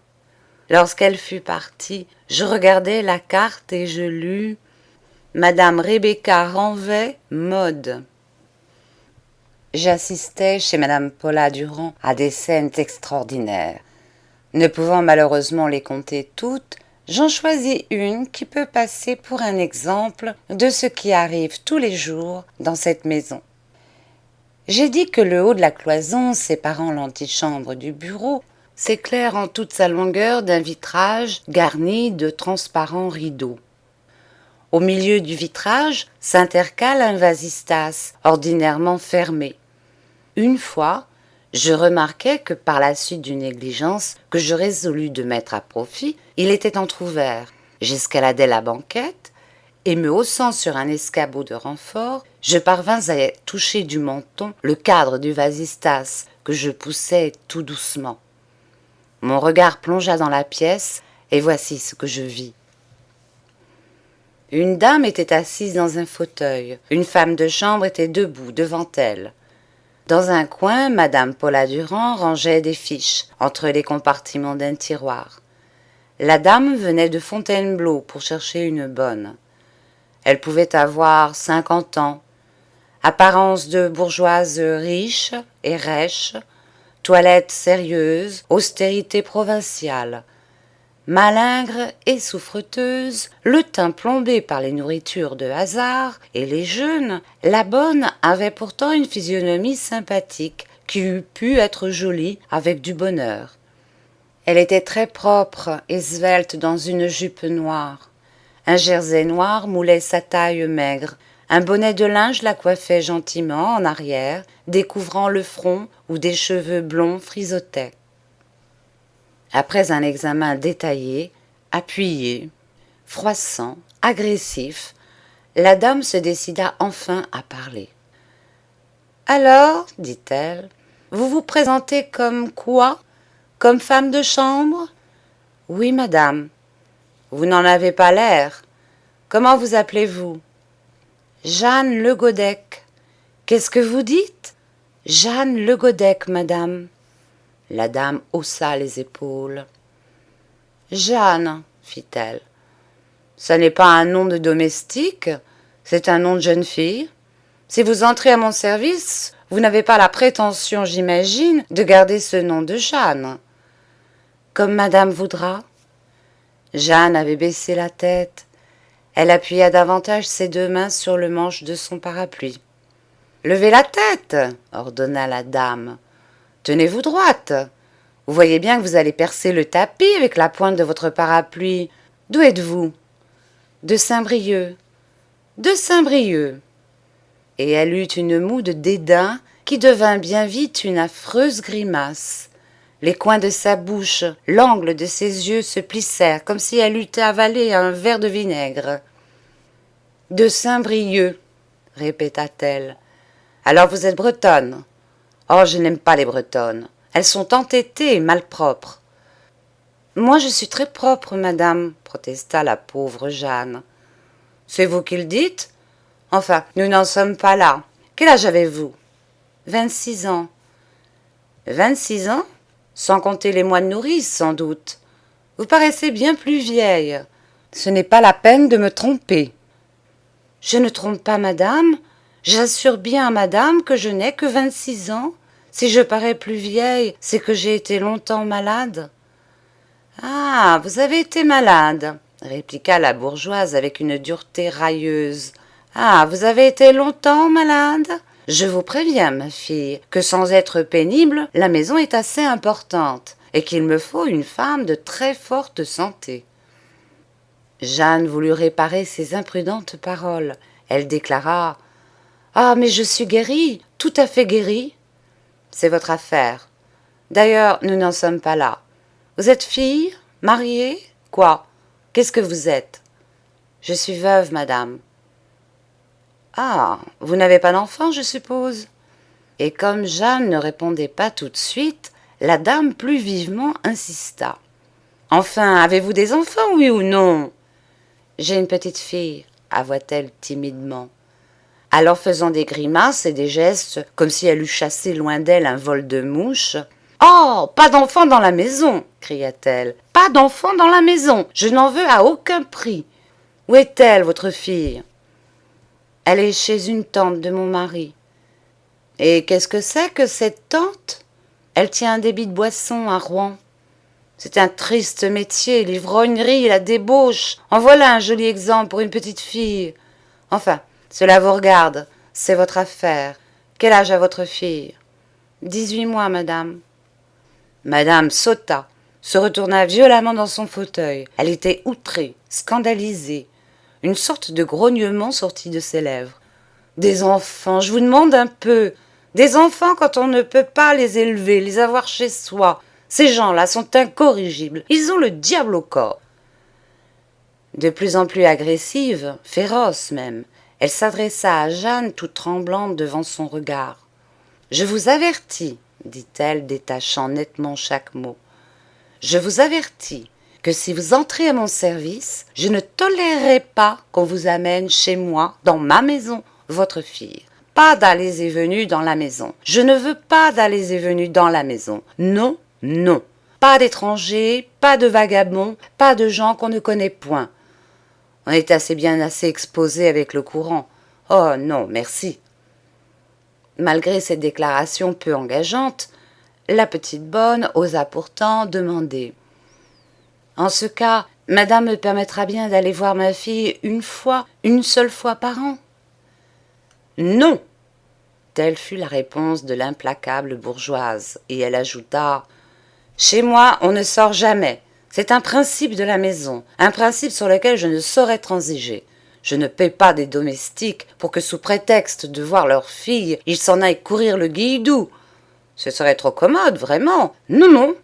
Lorsqu'elle fut partie, je regardai la carte et je lus Madame Rebecca Ranvet, mode. J'assistais chez Madame Paula Durand à des scènes extraordinaires. Ne pouvant malheureusement les compter toutes, J'en choisis une qui peut passer pour un exemple de ce qui arrive tous les jours dans cette maison. J'ai dit que le haut de la cloison séparant l'antichambre du bureau s'éclaire en toute sa longueur d'un vitrage garni de transparents rideaux. Au milieu du vitrage s'intercale un vasistas ordinairement fermé. Une fois, je remarquai que par la suite d'une négligence que je résolus de mettre à profit, il était entr'ouvert. J'escaladai la banquette et me haussant sur un escabeau de renfort, je parvins à toucher du menton le cadre du vasistas que je poussais tout doucement. Mon regard plongea dans la pièce et voici ce que je vis. Une dame était assise dans un fauteuil. Une femme de chambre était debout devant elle. Dans un coin, Madame Paula Durand rangeait des fiches entre les compartiments d'un tiroir. La dame venait de Fontainebleau pour chercher une bonne. Elle pouvait avoir 50 ans, apparence de bourgeoise riche et rêche, toilette sérieuse, austérité provinciale. Malingre et souffreteuse, le teint plombé par les nourritures de hasard et les jeûnes, la bonne avait pourtant une physionomie sympathique qui eût pu être jolie avec du bonheur. Elle était très propre et svelte dans une jupe noire. Un jersey noir moulait sa taille maigre. Un bonnet de linge la coiffait gentiment en arrière, découvrant le front où des cheveux blonds frisotaient. Après un examen détaillé, appuyé, froissant, agressif, la dame se décida enfin à parler. « Alors, dit-elle, vous vous présentez comme quoi? Comme femme de chambre? »« Oui, madame. »« Vous n'en avez pas l'air. Comment vous appelez-vous? »« Jeanne Le Godec. »« Qu'est-ce que vous dites? »« Jeanne Le Godec, madame. » La dame haussa les épaules. « Jeanne, fit-elle, ce n'est pas un nom de domestique, c'est un nom de jeune fille. Si vous entrez à mon service, vous n'avez pas la prétention, j'imagine, de garder ce nom de Jeanne. »« Comme madame voudra. » Jeanne avait baissé la tête. Elle appuya davantage ses deux mains sur le manche de son parapluie. « Levez la tête, ordonna la dame. Tenez-vous droite. Vous voyez bien que vous allez percer le tapis avec la pointe de votre parapluie. D'où êtes-vous? » De Saint-Brieuc. De Saint-Brieuc. Et elle eut une moue de dédain qui devint bien vite une affreuse grimace. Les coins de sa bouche, l'angle de ses yeux se plissèrent comme si elle eût avalé un verre de vinaigre. « De Saint-Brieuc, répéta-t-elle. Alors vous êtes bretonne? Oh, je n'aime pas les bretonnes. Elles sont entêtées et malpropres. »« Moi, je suis très propre, madame, protesta la pauvre Jeanne. »« C'est vous qui le dites? Enfin, nous n'en sommes pas là. Quel âge avez-vous? » 26 ans. 26 ans? Sans compter les mois de nourrice, sans doute. Vous paraissez bien plus vieille. Ce n'est pas la peine de me tromper. Je ne trompe pas, madame. J'assure bien à madame que je n'ai que 26 ans. Si je parais plus vieille, c'est que j'ai été longtemps malade. Ah, vous avez été malade, répliqua la bourgeoise avec une dureté railleuse. Ah, vous avez été longtemps malade? Je vous préviens, ma fille, que sans être pénible, la maison est assez importante et qu'il me faut une femme de très forte santé. Jeanne voulut réparer ces imprudentes paroles. Elle déclara « Ah, mais je suis guérie, tout à fait guérie. » C'est votre affaire. D'ailleurs, nous n'en sommes pas là. Vous êtes fille, mariée, quoi? Qu'est-ce que vous êtes? Je suis veuve, madame. Ah, vous n'avez pas d'enfant, je suppose? Et comme Jeanne ne répondait pas tout de suite, la dame plus vivement insista. Enfin, avez-vous des enfants, oui ou non? J'ai une petite fille, avoua-t-elle timidement. Alors faisant des grimaces et des gestes comme si elle eût chassé loin d'elle un vol de mouches. « Oh, pas d'enfant dans la maison !» cria-t-elle. « Pas d'enfant dans la maison! Je n'en veux à aucun prix! Où est-elle, votre fille ?»« Elle est chez une tante de mon mari. »« Et qu'est-ce que c'est que cette tante ? » ?»« Elle tient un débit de boisson à Rouen. » C'est un triste métier, l'ivrognerie, la débauche. En voilà un joli exemple pour une petite fille. Enfin, cela vous regarde, c'est votre affaire. Quel âge a votre fille ? 18 mois, madame. Madame sauta, se retourna violemment dans son fauteuil. Elle était outrée, scandalisée. Une sorte de grognement sortit de ses lèvres. Des enfants, je vous demande un peu. Des enfants quand on ne peut pas les élever, les avoir chez soi. Ces gens-là sont incorrigibles. Ils ont le diable au corps. De plus en plus agressive, féroce même, elle s'adressa à Jeanne toute tremblante devant son regard. « Je vous avertis, dit-elle, détachant nettement chaque mot. Je vous avertis que si vous entrez à mon service, je ne tolérerai pas qu'on vous amène chez moi, dans ma maison, votre fille. Pas d'allées et venues dans la maison. Je ne veux pas d'allées et venues dans la maison. Non, non. Pas d'étrangers, pas de vagabonds, pas de gens qu'on ne connaît point. On est assez exposé avec le courant. Oh non, merci. » Malgré cette déclaration peu engageante, la petite bonne osa pourtant demander. « En ce cas, madame me permettra bien d'aller voir ma fille une seule fois par an ?» ?»« Non !» Telle fut la réponse de l'implacable bourgeoise, et elle ajouta « Chez moi, on ne sort jamais. C'est un principe de la maison, un principe sur lequel je ne saurais transiger. Je ne paie pas des domestiques pour que sous prétexte de voir leur fille, ils s'en aillent courir le guilledou. Ce serait trop commode, vraiment. Non, non.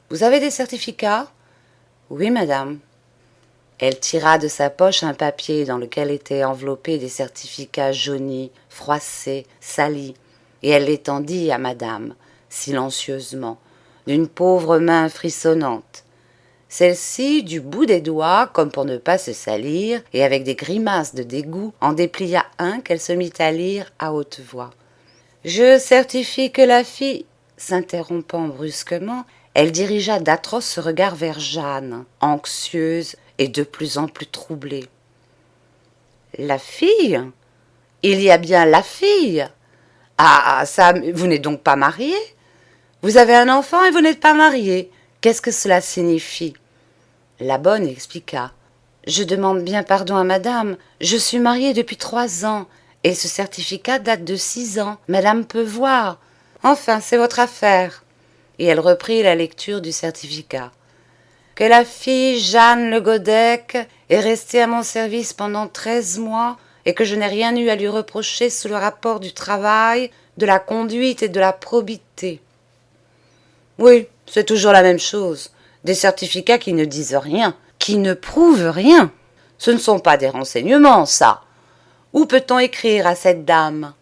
Vous avez des certificats ? Oui, madame. Elle tira de sa poche un papier dans lequel étaient enveloppés des certificats jaunis, froissés, salis, et elle l'étendit à madame, silencieusement, d'une pauvre main frissonnante. Celle-ci, du bout des doigts, comme pour ne pas se salir, et avec des grimaces de dégoût, en déplia un qu'elle se mit à lire à haute voix. « Je certifie que la fille… » S'interrompant brusquement, elle dirigea d'atroces regards vers Jeanne, anxieuse et de plus en plus troublée. « La fille ? Il y a bien la fille ! Ah, ça, vous n'êtes donc pas mariée ? Vous avez un enfant et vous n'êtes pas mariée. Qu'est-ce que cela signifie ? » La bonne expliqua. « Je demande bien pardon à madame, je suis mariée depuis 3 ans, et ce certificat date de 6 ans. Madame peut voir. Enfin, c'est votre affaire. » Et elle reprit la lecture du certificat. « Que la fille Jeanne Le Godec est restée à mon service pendant 13 mois, et que je n'ai rien eu à lui reprocher sous le rapport du travail, de la conduite et de la probité. » Oui, c'est toujours la même chose. Des certificats qui ne disent rien, qui ne prouvent rien. Ce ne sont pas des renseignements, ça. Où peut-on écrire à cette dame ?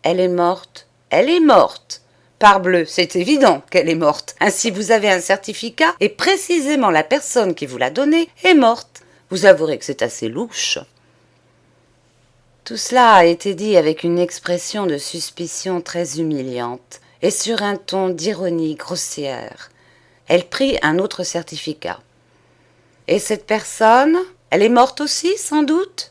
Elle est morte. Elle est morte. Parbleu, c'est évident qu'elle est morte. Ainsi, vous avez un certificat et précisément la personne qui vous l'a donné est morte. Vous avouerez que c'est assez louche. Tout cela a été dit avec une expression de suspicion très humiliante et sur un ton d'ironie grossière. Elle prit un autre certificat. « Et cette personne, elle est morte aussi, sans doute ?»«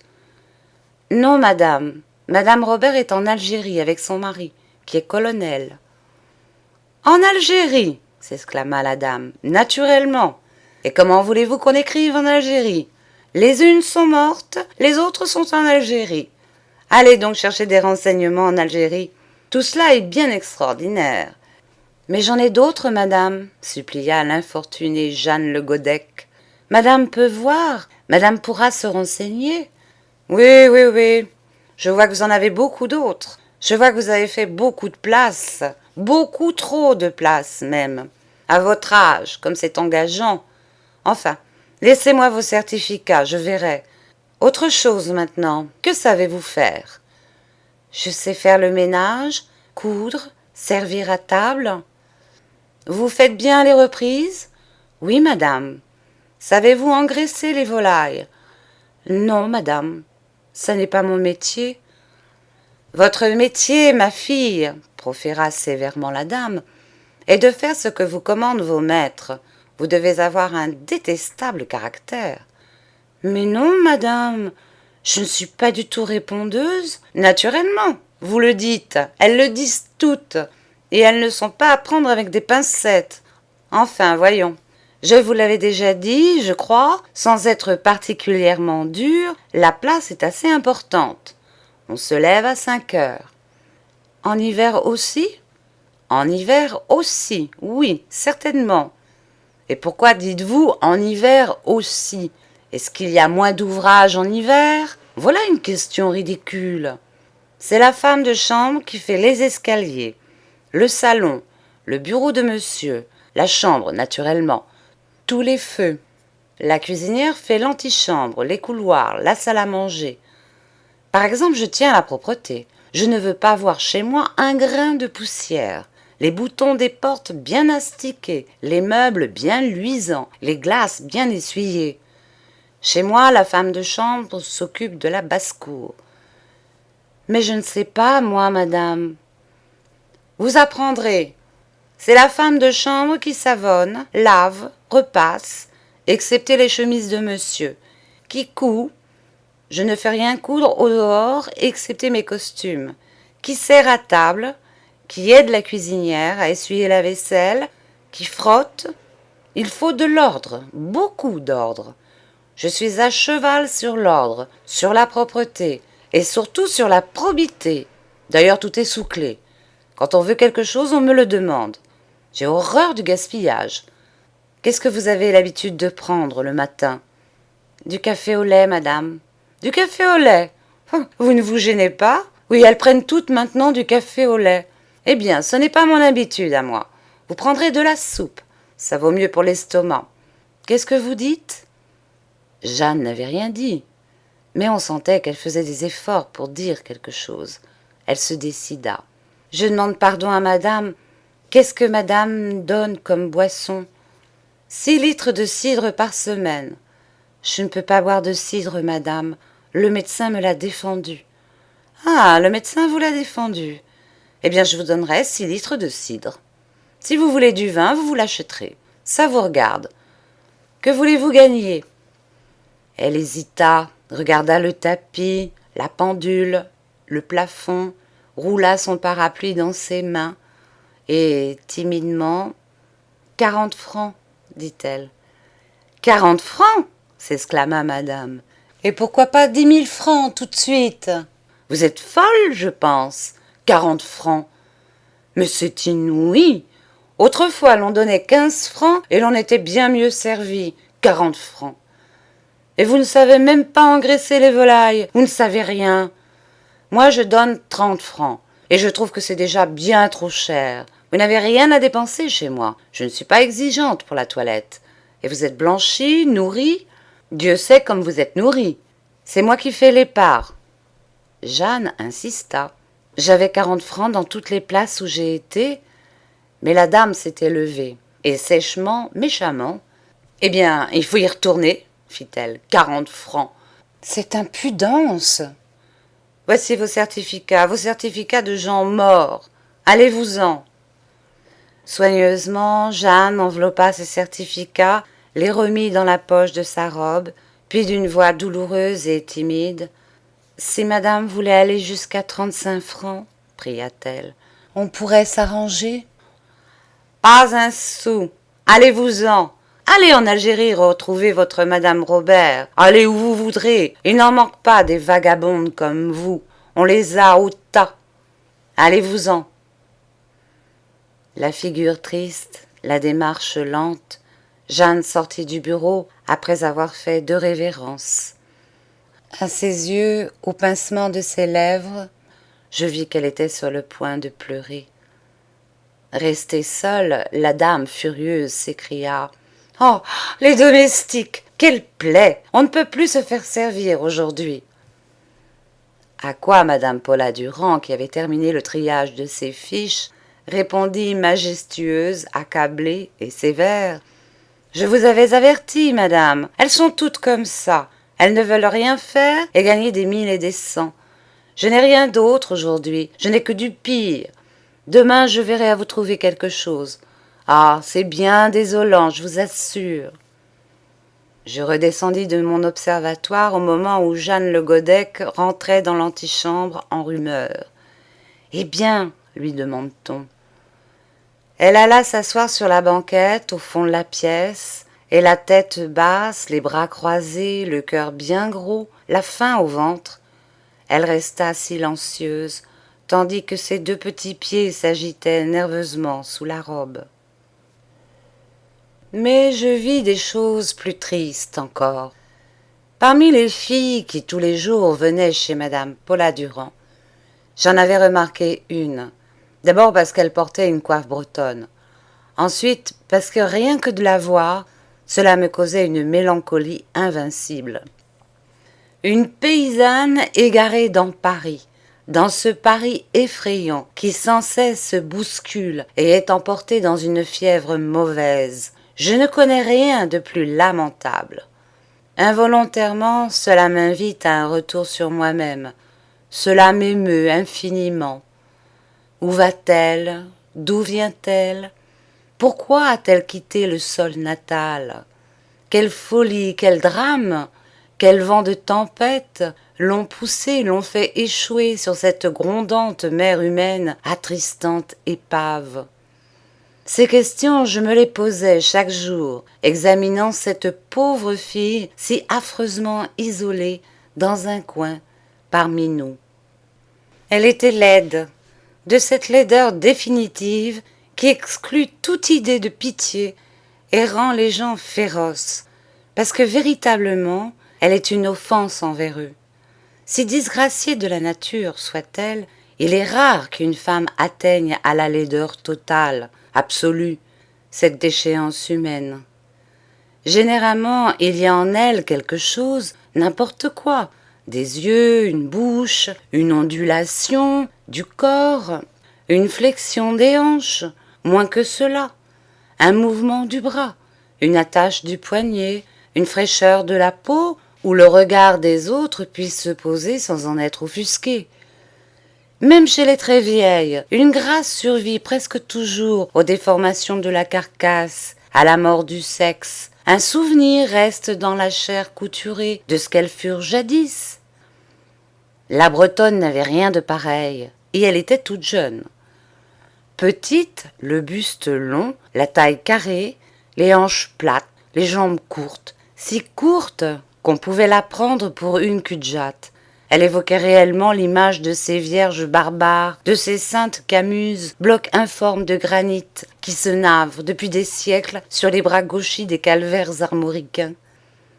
Non, madame. Madame Robert est en Algérie avec son mari, qui est colonel. »« En Algérie !» s'exclama la dame. « Naturellement. Et comment voulez-vous qu'on écrive en Algérie ? Les unes sont mortes, les autres sont en Algérie. Allez donc chercher des renseignements en Algérie. Tout cela est bien extraordinaire. » « Mais j'en ai d'autres, madame, » supplia l'infortunée Jeanne Le Godec. « Madame peut voir, madame pourra se renseigner. »« Oui, oui, oui, je vois que vous en avez beaucoup d'autres. Je vois que vous avez fait beaucoup de place, beaucoup trop de place même. À votre âge, comme c'est engageant. Enfin, laissez-moi vos certificats, je verrai. Autre chose maintenant, que savez-vous faire ? » ?»« Je sais faire le ménage, coudre, servir à table. » »« Vous faites bien les reprises ? » ?»« Oui, madame. »« Savez-vous engraisser les volailles ? » ?»« Non, madame. Ça n'est pas mon métier. »« Votre métier, ma fille, proféra sévèrement la dame, est de faire ce que vous commandent vos maîtres. Vous devez avoir un détestable caractère. »« Mais non, madame, je ne suis pas du tout répondeuse. »« Naturellement, vous le dites, elles le disent toutes. Et elles ne sont pas à prendre avec des pincettes. Enfin, voyons, Je vous l'avais déjà dit, je crois, sans être particulièrement dur, la place est assez importante. On se lève à 5 heures. En hiver aussi? En hiver aussi, oui, certainement. Et pourquoi dites-vous en hiver aussi? Est-ce qu'il y a moins d'ouvrages en hiver? Voilà une question ridicule. C'est la femme de chambre qui fait les escaliers, le salon, le bureau de monsieur, la chambre naturellement, tous les feux. La cuisinière fait l'antichambre, les couloirs, la salle à manger. Par exemple, je tiens à la propreté. Je ne veux pas voir chez moi un grain de poussière. Les boutons des portes bien astiqués, les meubles bien luisants, les glaces bien essuyées. Chez moi, la femme de chambre s'occupe de la basse-cour. Mais je ne sais pas, moi, madame. Vous apprendrez. C'est la femme de chambre qui savonne, lave, repasse, excepté les chemises de monsieur, qui coud. Je ne fais rien coudre au dehors, excepté mes costumes, qui sert à table, qui aide la cuisinière à essuyer la vaisselle, qui frotte. Il faut de l'ordre, beaucoup d'ordre. Je suis à cheval sur l'ordre, sur la propreté, et surtout sur la probité. D'ailleurs, tout est sous clé. Quand on veut quelque chose, on me le demande. J'ai horreur du gaspillage. Qu'est-ce que vous avez l'habitude de prendre le matin? Du café au lait, madame. Du café au lait? Vous ne vous gênez pas? Oui, elles prennent toutes maintenant du café au lait. Eh bien, ce n'est pas mon habitude à moi. Vous prendrez de la soupe. Ça vaut mieux pour l'estomac. Qu'est-ce que vous dites? Jeanne n'avait rien dit, mais on sentait qu'elle faisait des efforts pour dire quelque chose. Elle se décida. Je demande pardon à madame. Qu'est-ce que madame donne comme boisson? 6 litres de cidre par semaine. Je ne peux pas boire de cidre, madame. Le médecin me l'a défendu. Ah, le médecin vous l'a défendu. Eh bien, je vous donnerai 6 litres de cidre. Si vous voulez du vin, vous l'achèterez. Ça vous regarde. Que voulez-vous gagner? Elle hésita, regarda le tapis, la pendule, le plafond, roula son parapluie dans ses mains, et timidement, 40 francs, dit-elle. 40 francs, s'exclama madame. Et pourquoi pas 10 000 francs tout de suite? Vous êtes folle, je pense. 40 francs. Mais c'est inouï. Autrefois, l'on donnait 15 francs et l'on était bien mieux servi. 40 francs. Et vous ne savez même pas engraisser les volailles. Vous ne savez rien. Moi, je donne 30 francs. Et je trouve que c'est déjà bien trop cher. Vous n'avez rien à dépenser chez moi. Je ne suis pas exigeante pour la toilette. Et vous êtes blanchie, nourrie. Dieu sait comme vous êtes nourrie. C'est moi qui fais les parts. Jeanne insista. J'avais 40 francs dans toutes les places où j'ai été, mais la dame s'était levée, et sèchement, méchamment. Eh bien, il faut y retourner, fit-elle. 40 francs. C'est impudence. Voici vos certificats de gens morts. Allez-vous-en. Soigneusement, Jeanne enveloppa ses certificats, les remit dans la poche de sa robe, puis d'une voix douloureuse et timide, « Si madame voulait aller jusqu'à 35 francs, pria-t-elle, on pourrait s'arranger. »« Pas un sou. Allez-vous-en. Allez en Algérie retrouver votre madame Robert. Allez où vous voudrez. Il n'en manque pas des vagabondes comme vous. On les a au tas. Allez-vous-en. » La figure triste, la démarche lente, Jeanne sortit du bureau après avoir fait 2 révérences. À ses yeux, au pincement de ses lèvres, je vis qu'elle était sur le point de pleurer. Restée seule, la dame furieuse s'écria « Oh, les domestiques, quelle plaie! On ne peut plus se faire servir aujourd'hui !» À quoi madame Paula Durand, qui avait terminé le triage de ses fiches, répondit majestueuse, accablée et sévère. « Je vous avais averti, madame, elles sont toutes comme ça. Elles ne veulent rien faire et gagner des 1000 et des 100. Je n'ai rien d'autre aujourd'hui, je n'ai que du pire. Demain, je verrai à vous trouver quelque chose. Ah, c'est bien désolant, je vous assure. » Je redescendis de mon observatoire au moment où Jeanne Le Godec rentrait dans l'antichambre en rumeur. « Eh bien, lui demande-t-on. Elle alla s'asseoir sur la banquette au fond de la pièce, et la tête basse, les bras croisés, le cœur bien gros, la faim au ventre. Elle resta silencieuse, tandis que ses deux petits pieds s'agitaient nerveusement sous la robe. Mais je vis des choses plus tristes encore. Parmi les filles qui tous les jours venaient chez madame Paula Durand, j'en avais remarqué une. D'abord parce qu'elle portait une coiffe bretonne. Ensuite parce que rien que de la voir, cela me causait une mélancolie invincible. Une paysanne égarée dans Paris, dans ce Paris effrayant qui sans cesse se bouscule et est emporté dans une fièvre mauvaise. Je ne connais rien de plus lamentable. Involontairement, cela m'invite à un retour sur moi-même. Cela m'émeut infiniment. Où va-t-elle? D'où vient-elle? Pourquoi a-t-elle quitté le sol natal? Quelle folie, quel drame, quel vent de tempête l'ont poussée, l'ont fait échouer sur cette grondante mer humaine, attristante épave. Ces questions, je me les posais chaque jour, examinant cette pauvre fille si affreusement isolée dans un coin parmi nous. Elle était laide, de cette laideur définitive qui exclut toute idée de pitié et rend les gens féroces, parce que véritablement, elle est une offense envers eux. Si disgraciée de la nature soit-elle, il est rare qu'une femme atteigne à la laideur totale, absolue, cette déchéance humaine. Généralement, il y a en elle quelque chose, n'importe quoi, des yeux, une bouche, une ondulation du corps, une flexion des hanches, moins que cela, un mouvement du bras, une attache du poignet, une fraîcheur de la peau, où le regard des autres puisse se poser sans en être offusqué. Même chez les très vieilles, une grâce survit presque toujours aux déformations de la carcasse, à la mort du sexe. Un souvenir reste dans la chair couturée de ce qu'elles furent jadis. La Bretonne n'avait rien de pareil, et elle était toute jeune. Petite, le buste long, la taille carrée, les hanches plates, les jambes courtes, si courtes qu'on pouvait la prendre pour une cul-de-jatte. Elle évoquait réellement l'image de ces vierges barbares, de ces saintes camuses, blocs informes de granit, qui se navrent depuis des siècles sur les bras gauchis des calvaires armoricains.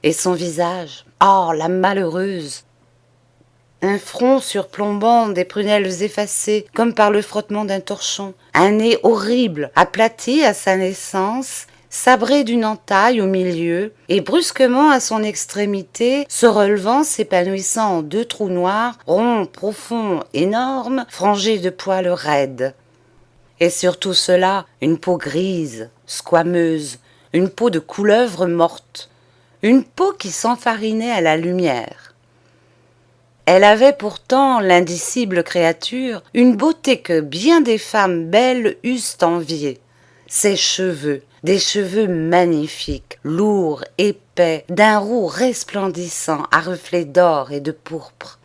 Et son visage, oh, la malheureuse! Un front surplombant, des prunelles effacées comme par le frottement d'un torchon, un nez horrible, aplati à sa naissance, sabré d'une entaille au milieu, et brusquement à son extrémité, se relevant, s'épanouissant en deux trous noirs, ronds, profonds, énormes, frangés de poils raides. Et sur tout cela, une peau grise, squameuse, une peau de couleuvre morte, une peau qui s'enfarinait à la lumière. Elle avait pourtant, l'indicible créature, une beauté que bien des femmes belles eussent enviée. Ses cheveux, des cheveux magnifiques, lourds, épais, d'un roux resplendissant à reflets d'or et de pourpre.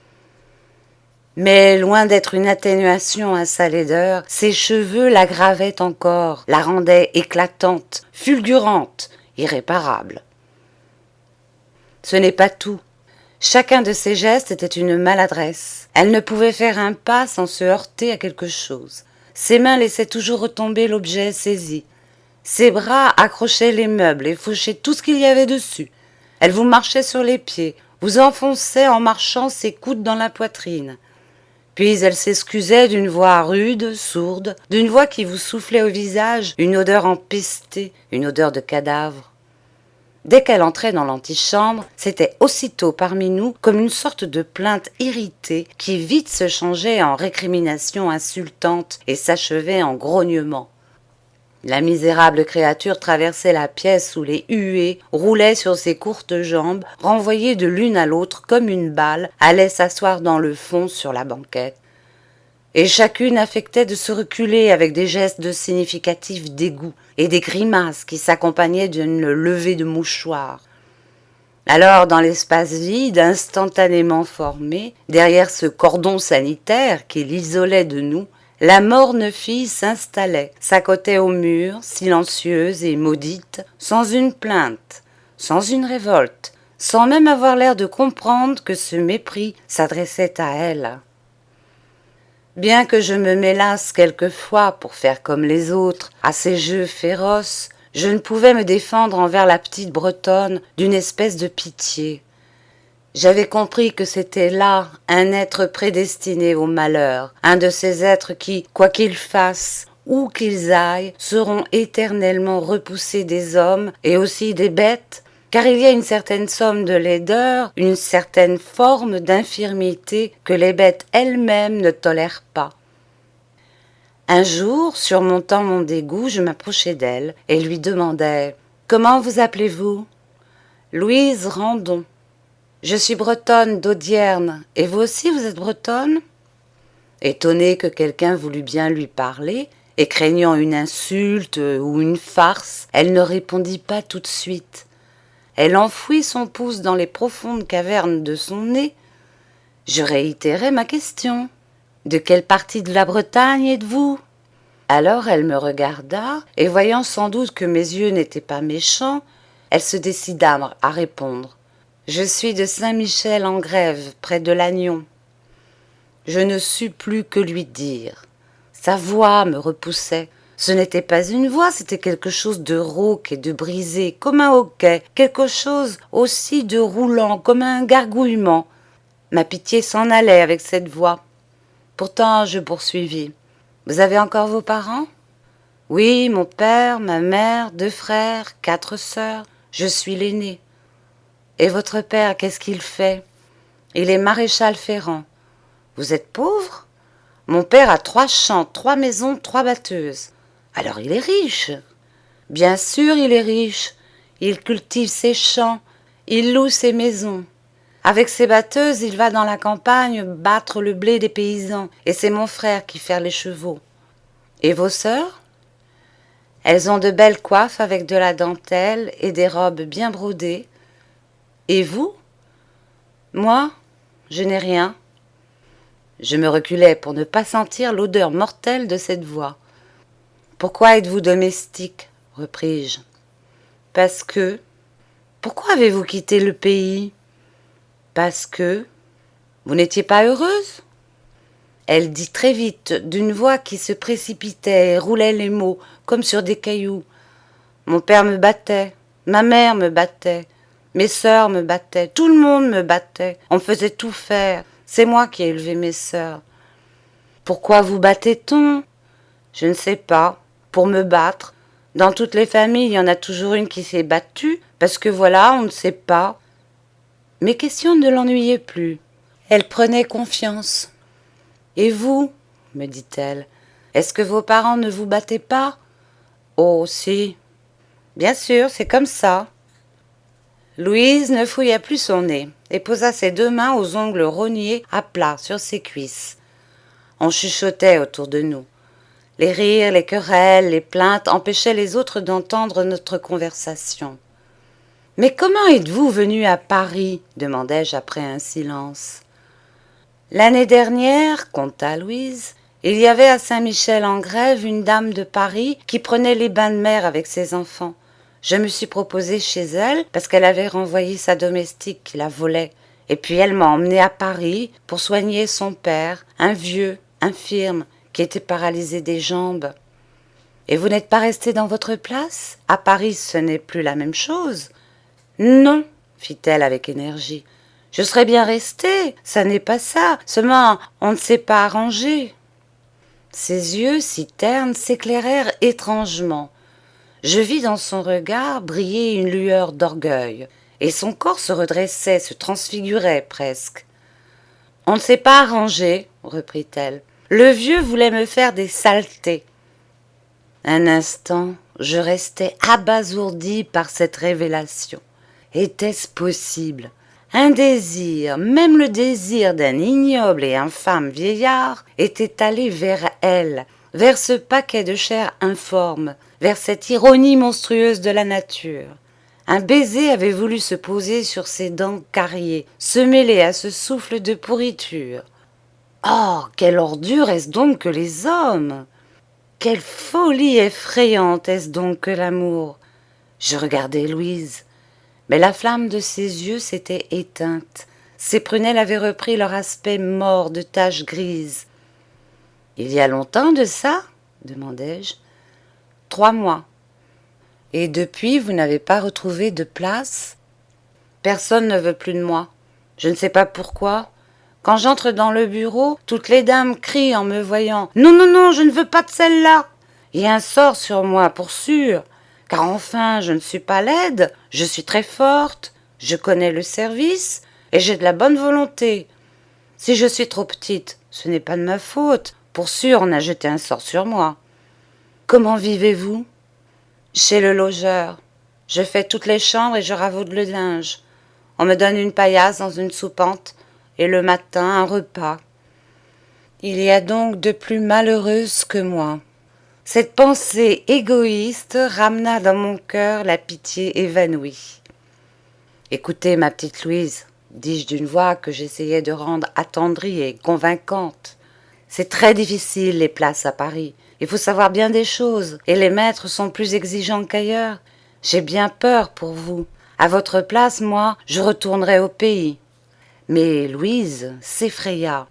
Mais loin d'être une atténuation à sa laideur, ses cheveux l'aggravaient encore, la rendaient éclatante, fulgurante, irréparable. Ce n'est pas tout. Chacun de ses gestes était une maladresse. Elle ne pouvait faire un pas sans se heurter à quelque chose. Ses mains laissaient toujours retomber l'objet saisi. Ses bras accrochaient les meubles et fauchaient tout ce qu'il y avait dessus. Elle vous marchait sur les pieds, vous enfonçait en marchant ses coudes dans la poitrine. Puis elle s'excusait d'une voix rude, sourde, d'une voix qui vous soufflait au visage une odeur empestée, une odeur de cadavre. Dès qu'elle entrait dans l'antichambre, c'était aussitôt parmi nous comme une sorte de plainte irritée qui vite se changeait en récrimination insultante et s'achevait en grognement. La misérable créature traversait la pièce sous les huées, roulait sur ses courtes jambes, renvoyée de l'une à l'autre comme une balle, allait s'asseoir dans le fond sur la banquette. Et chacune affectait de se reculer avec des gestes significatifs dégoût et des grimaces qui s'accompagnaient d'une levée de mouchoir. Alors, dans l'espace vide instantanément formé, derrière ce cordon sanitaire qui l'isolait de nous, La morne fille s'installait, s'accotait au mur, silencieuse et maudite, sans une plainte, sans une révolte, sans même avoir l'air de comprendre que ce mépris s'adressait à elle. Bien que je me mêlasse quelquefois pour faire comme les autres à ces jeux féroces, je ne pouvais me défendre envers la petite Bretonne d'une espèce de pitié. J'avais compris que c'était là un être prédestiné au malheur, un de ces êtres qui, quoi qu'ils fassent, où qu'ils aillent, seront éternellement repoussés des hommes et aussi des bêtes, car il y a une certaine somme de laideur, une certaine forme d'infirmité que les bêtes elles-mêmes ne tolèrent pas. Un jour, surmontant mon dégoût, je m'approchai d'elle et lui demandai « Comment vous appelez-vous » ?»« Louise Randon. »« Je suis bretonne d'Audierne, et vous aussi vous êtes bretonne ?» Étonnée que quelqu'un voulût bien lui parler, et craignant une insulte ou une farce, elle ne répondit pas tout de suite. Elle enfouit son pouce dans les profondes cavernes de son nez. Je réitérai ma question. « De quelle partie de la Bretagne êtes-vous » Alors elle me regarda, et voyant sans doute que mes yeux n'étaient pas méchants, elle se décida à répondre. « Je suis de Saint-Michel-en-Grève, près de Lannion. » Je ne sus plus que lui dire. Sa voix me repoussait. Ce n'était pas une voix, c'était quelque chose de rauque et de brisé, comme un hoquet, quelque chose aussi de roulant, comme un gargouillement. Ma pitié s'en allait avec cette voix. Pourtant, je poursuivis. « Vous avez encore vos parents ?»« Oui, mon père, ma mère, 2 frères, 4 sœurs. Je suis l'aîné. »« Et votre père, qu'est-ce qu'il fait ?»« Il est maréchal ferrant. »« Vous êtes pauvre ?»« Mon père a 3 champs, 3 maisons, 3 batteuses. »« Alors il est riche. »« Bien sûr, il est riche. Il cultive ses champs, il loue ses maisons. Avec ses batteuses, il va dans la campagne battre le blé des paysans, et c'est mon frère qui fait les chevaux. Et vos sœurs ? Elles ont de belles coiffes avec de la dentelle et des robes bien brodées. Et vous ? Moi, je n'ai rien. Je me reculai pour ne pas sentir l'odeur mortelle de cette voix. Pourquoi êtes-vous domestique ? Repris-je. Parce que. Pourquoi avez-vous quitté le pays ? Parce que vous n'étiez pas heureuse ? Elle dit très vite, d'une voix qui se précipitait et roulait les mots comme sur des cailloux. Mon père me battait, ma mère me battait, mes sœurs me battaient, tout le monde me battait, on me faisait tout faire, c'est moi qui ai élevé mes sœurs. Pourquoi vous battait-on ? Je ne sais pas, pour me battre. Dans toutes les familles, il y en a toujours une qui s'est battue, parce que voilà, on ne sait pas. Mes questions ne l'ennuyaient plus. Elle prenait confiance. « Et vous ?» me dit-elle. « Est-ce que vos parents ne vous battaient pas ?»« Oh, si. Bien sûr, c'est comme ça. » Louise ne fouilla plus son nez et posa ses 2 mains aux ongles rognés à plat sur ses cuisses. On chuchotait autour de nous. Les rires, les querelles, les plaintes empêchaient les autres d'entendre notre conversation. « Mais comment êtes-vous venu à Paris ?» demandai-je après un silence. L'année dernière, conta Louise, il y avait à Saint-Michel-en-Grève une dame de Paris qui prenait les bains de mer avec ses enfants. Je me suis proposée chez elle parce qu'elle avait renvoyé sa domestique qui la volait. Et puis elle m'a emmenée à Paris pour soigner son père, un vieux, infirme, qui était paralysé des jambes. « Et vous n'êtes pas resté dans votre place ? À Paris, ce n'est plus la même chose. »« Non, fit-elle avec énergie. Je serais bien restée, ça n'est pas ça, seulement on ne s'est pas arrangé. » Ses yeux si ternes s'éclairèrent étrangement. Je vis dans son regard briller une lueur d'orgueil, et son corps se redressait, se transfigurait presque. « On ne s'est pas arrangé, reprit-elle. Le vieux voulait me faire des saletés. » Un instant, je restais abasourdie par cette révélation. Était-ce possible ? Un désir, même le désir d'un ignoble et infâme vieillard, était allé vers elle, vers ce paquet de chair informe, vers cette ironie monstrueuse de la nature. Un baiser avait voulu se poser sur ses dents cariées, se mêler à ce souffle de pourriture. Oh, quelle ordure est-ce donc que les hommes! Quelle folie effrayante est-ce donc que l'amour! Je regardais Louise, mais la flamme de ses yeux s'était éteinte. Ses prunelles avaient repris leur aspect mort de taches grises. Il y a longtemps de ça? Demandai-je. 3 mois. Et depuis, vous n'avez pas retrouvé de place? Personne ne veut plus de moi. Je ne sais pas pourquoi. Quand j'entre dans le bureau, toutes les dames crient en me voyant. Non, non, non, je ne veux pas de celle-là. Il y a un sort sur moi, pour sûr. Car enfin, je ne suis pas laide, je suis très forte, je connais le service et j'ai de la bonne volonté. Si je suis trop petite, ce n'est pas de ma faute. Pour sûr, on a jeté un sort sur moi. Comment vivez-vous? Chez le logeur. Je fais toutes les chambres et je ravaude le linge. On me donne une paillasse dans une soupente et le matin un repas. Il y a donc de plus malheureuses que moi. Cette pensée égoïste ramena dans mon cœur la pitié évanouie. Écoutez, ma petite Louise, dis-je d'une voix que j'essayais de rendre attendrie et convaincante. C'est très difficile les places à Paris. Il faut savoir bien des choses, et les maîtres sont plus exigeants qu'ailleurs. J'ai bien peur pour vous. À votre place, moi, je retournerai au pays. Mais Louise s'effraya.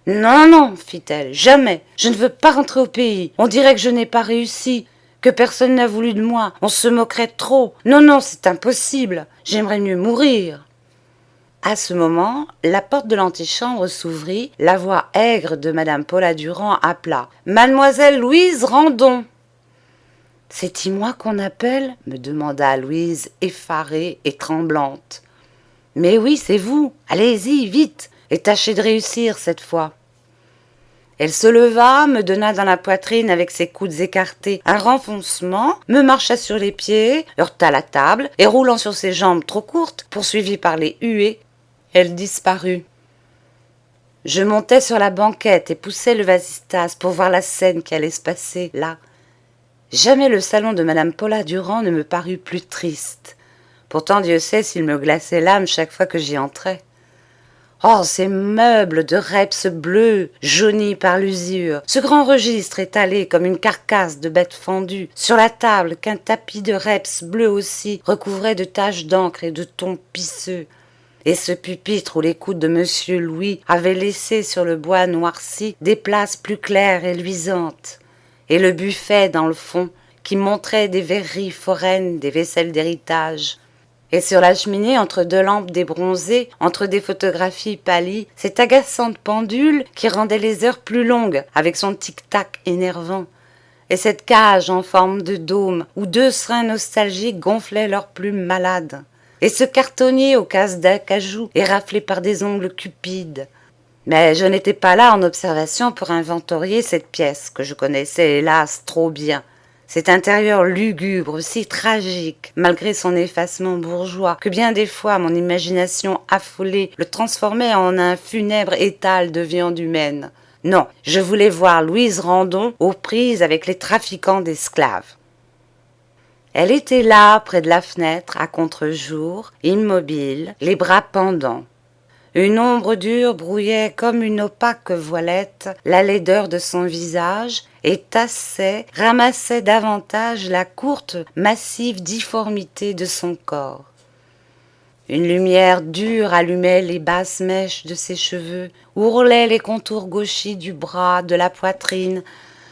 Non, non, fit-elle, jamais. Je ne veux pas rentrer au pays. On dirait que je n'ai pas réussi, que personne n'a voulu de moi. On se moquerait trop. Non, non, c'est impossible. J'aimerais mieux mourir. À ce moment, la porte de l'antichambre s'ouvrit, la voix aigre de madame Paula Durand appela « Mademoiselle Louise Randon !»« C'est-y moi qu'on appelle ?» me demanda Louise, effarée et tremblante. « Mais oui, c'est vous. Allez-y, vite, et tâchez de réussir cette fois. » Elle se leva, me donna dans la poitrine avec ses coudes écartés un renfoncement, me marcha sur les pieds, heurta la table, et roulant sur ses jambes trop courtes, poursuivie par les huées, elle disparut. Je montais sur la banquette et poussais le vasistas pour voir la scène qui allait se passer là. Jamais le salon de madame Paula Durand ne me parut plus triste. Pourtant Dieu sait s'il me glaçait l'âme chaque fois que j'y entrais. Oh, ces meubles de reps bleus, jaunis par l'usure, ce grand registre étalé comme une carcasse de bête fendue, sur la table qu'un tapis de reps bleus aussi recouvrait de taches d'encre et de tons pisseux, et ce pupitre où les coudes de monsieur Louis avaient laissé sur le bois noirci des places plus claires et luisantes, et le buffet dans le fond qui montrait des verreries foraines, des vaisselles d'héritage. Et sur la cheminée, entre 2 lampes débronzées, entre des photographies pâlies, cette agaçante pendule qui rendait les heures plus longues avec son tic-tac énervant. Et cette cage en forme de dôme où 2 serins nostalgiques gonflaient leurs plumes malades. Et ce cartonnier aux cases d'acajou éraflé par des ongles cupides. Mais je n'étais pas là en observation pour inventorier cette pièce que je connaissais hélas trop bien. Cet intérieur lugubre, si tragique, malgré son effacement bourgeois, que bien des fois mon imagination affolée le transformait en un funèbre étal de viande humaine. Non, je voulais voir Louise Randon aux prises avec les trafiquants d'esclaves. Elle était là, près de la fenêtre, à contre-jour, immobile, les bras pendants. Une ombre dure brouillait comme une opaque voilette la laideur de son visage et tassait, ramassait davantage la courte, massive difformité de son corps. Une lumière dure allumait les basses mèches de ses cheveux, ourlait les contours gauchis du bras, de la poitrine,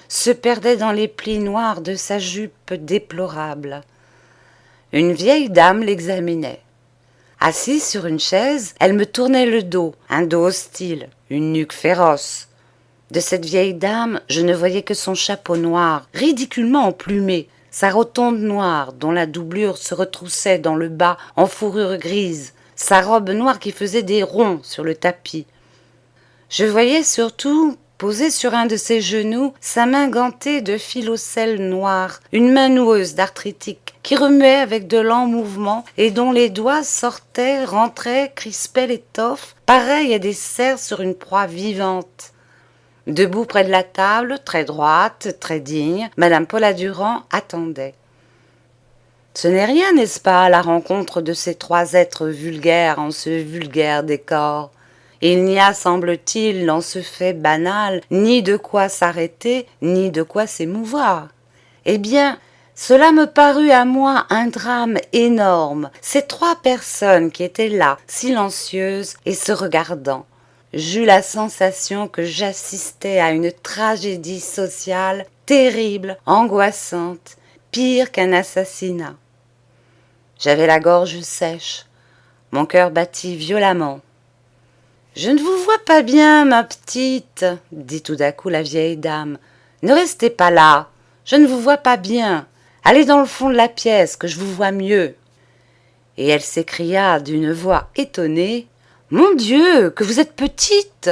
se perdait dans les plis noirs de sa jupe déplorable. Une vieille dame l'examinait. Assise sur une chaise, elle me tournait le dos, un dos hostile, une nuque féroce. De cette vieille dame, je ne voyais que son chapeau noir, ridiculement emplumé, sa rotonde noire dont la doublure se retroussait dans le bas en fourrure grise, sa robe noire qui faisait des ronds sur le tapis. Je voyais surtout, posée sur un de ses genoux, sa main gantée de filocèle noir, une main noueuse d'arthritique, qui remuait avec de lents mouvements et dont les doigts sortaient, rentraient, crispaient l'étoffe, pareils à des serres sur une proie vivante. Debout près de la table, très droite, très digne, madame Paula Durand attendait. Ce n'est rien, n'est-ce pas, la rencontre de ces 3 êtres vulgaires en ce vulgaire décor. Il n'y a, semble-t-il, dans ce fait banal, ni de quoi s'arrêter, ni de quoi s'émouvoir. Eh bien, cela me parut à moi un drame énorme, ces 3 personnes qui étaient là, silencieuses et se regardant. J'eus la sensation que j'assistais à une tragédie sociale terrible, angoissante, pire qu'un assassinat. J'avais la gorge sèche, mon cœur battit violemment. « Je ne vous vois pas bien, ma petite, » dit tout à coup la vieille dame. « Ne restez pas là, je ne vous vois pas bien. Allez dans le fond de la pièce, que je vous vois mieux. » Et elle s'écria d'une voix étonnée. « Mon Dieu, que vous êtes petite !»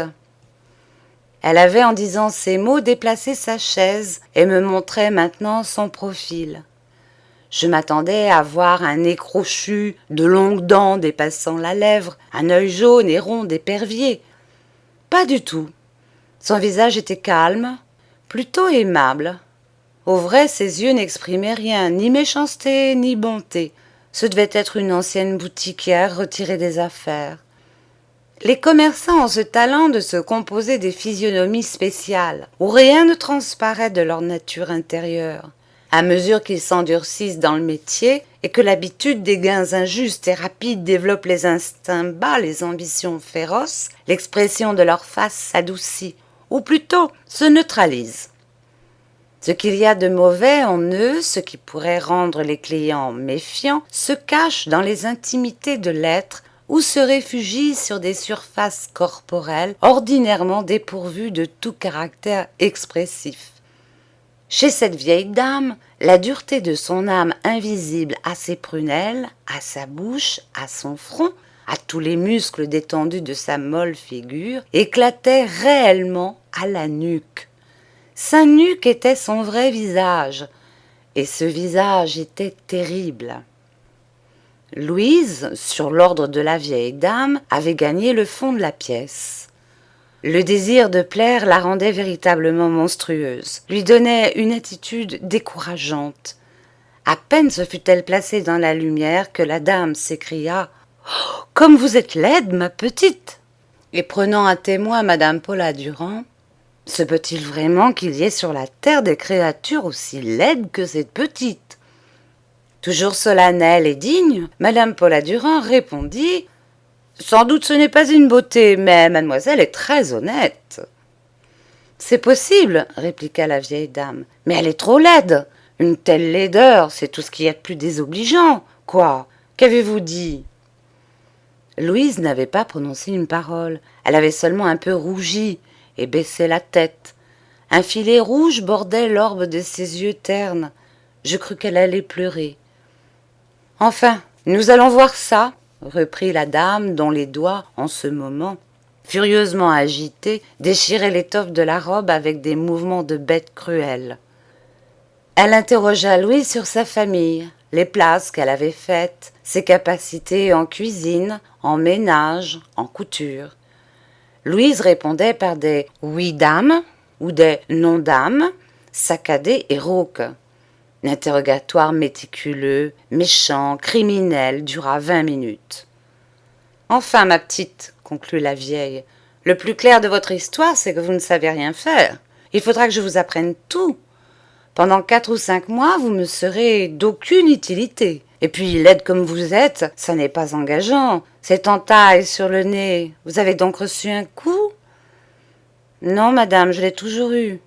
Elle avait, en disant ces mots, déplacé sa chaise et me montrait maintenant son profil. Je m'attendais à voir un nez crochu, de longues dents dépassant la lèvre, un œil jaune et rond d'épervier. Pas du tout. Son visage était calme, plutôt aimable. Au vrai, ses yeux n'exprimaient rien, ni méchanceté, ni bonté. Ce devait être une ancienne boutiquière retirée des affaires. Les commerçants ont ce talent de se composer des physionomies spéciales, où rien ne transparaît de leur nature intérieure. À mesure qu'ils s'endurcissent dans le métier et que l'habitude des gains injustes et rapides développe les instincts bas, les ambitions féroces, l'expression de leur face s'adoucit, ou plutôt se neutralise. Ce qu'il y a de mauvais en eux, ce qui pourrait rendre les clients méfiants, se cache dans les intimités de l'être ou se réfugie sur des surfaces corporelles ordinairement dépourvues de tout caractère expressif. Chez cette vieille dame, la dureté de son âme invisible à ses prunelles, à sa bouche, à son front, à tous les muscles détendus de sa molle figure, éclatait réellement à la nuque. Sa nuque était son vrai visage, et ce visage était terrible. Louise, sur l'ordre de la vieille dame, avait gagné le fond de la pièce. Le désir de plaire la rendait véritablement monstrueuse, lui donnait une attitude décourageante. À peine se fut-elle placée dans la lumière que la dame s'écria « Oh, comme vous êtes laide, ma petite !» Et prenant à témoin madame Paula Durand, « Se peut-il vraiment qu'il y ait sur la terre des créatures aussi laides que cette petite ?» Toujours solennelle et digne, madame Paula Durand répondit « Sans doute ce n'est pas une beauté, mais mademoiselle est très honnête. »« C'est possible, » répliqua la vieille dame, « mais elle est trop laide. Une telle laideur, c'est tout ce qu'il y a de plus désobligeant. Quoi? Qu'avez-vous dit ?» Louise n'avait pas prononcé une parole. Elle avait seulement un peu rougi et baissé la tête. Un filet rouge bordait l'orbe de ses yeux ternes. Je crus qu'elle allait pleurer. « Enfin, nous allons voir ça, » reprit la dame, dont les doigts, en ce moment, furieusement agités, déchiraient l'étoffe de la robe avec des mouvements de bête cruelle. Elle interrogea Louise sur sa famille, les places qu'elle avait faites, ses capacités en cuisine, en ménage, en couture. Louise répondait par des « oui, dame » ou des « non, dame », saccadés et rauques. L'interrogatoire méticuleux, méchant, criminel dura 20 minutes. « Enfin, ma petite, » conclut la vieille, « le plus clair de votre histoire, c'est que vous ne savez rien faire. Il faudra que je vous apprenne tout. Pendant 4 ou 5 mois, vous me serez d'aucune utilité. Et puis, laide comme vous êtes, ça n'est pas engageant. Cette entaille sur le nez, vous avez donc reçu un coup ? » ?»« Non, madame, je l'ai toujours eu. »«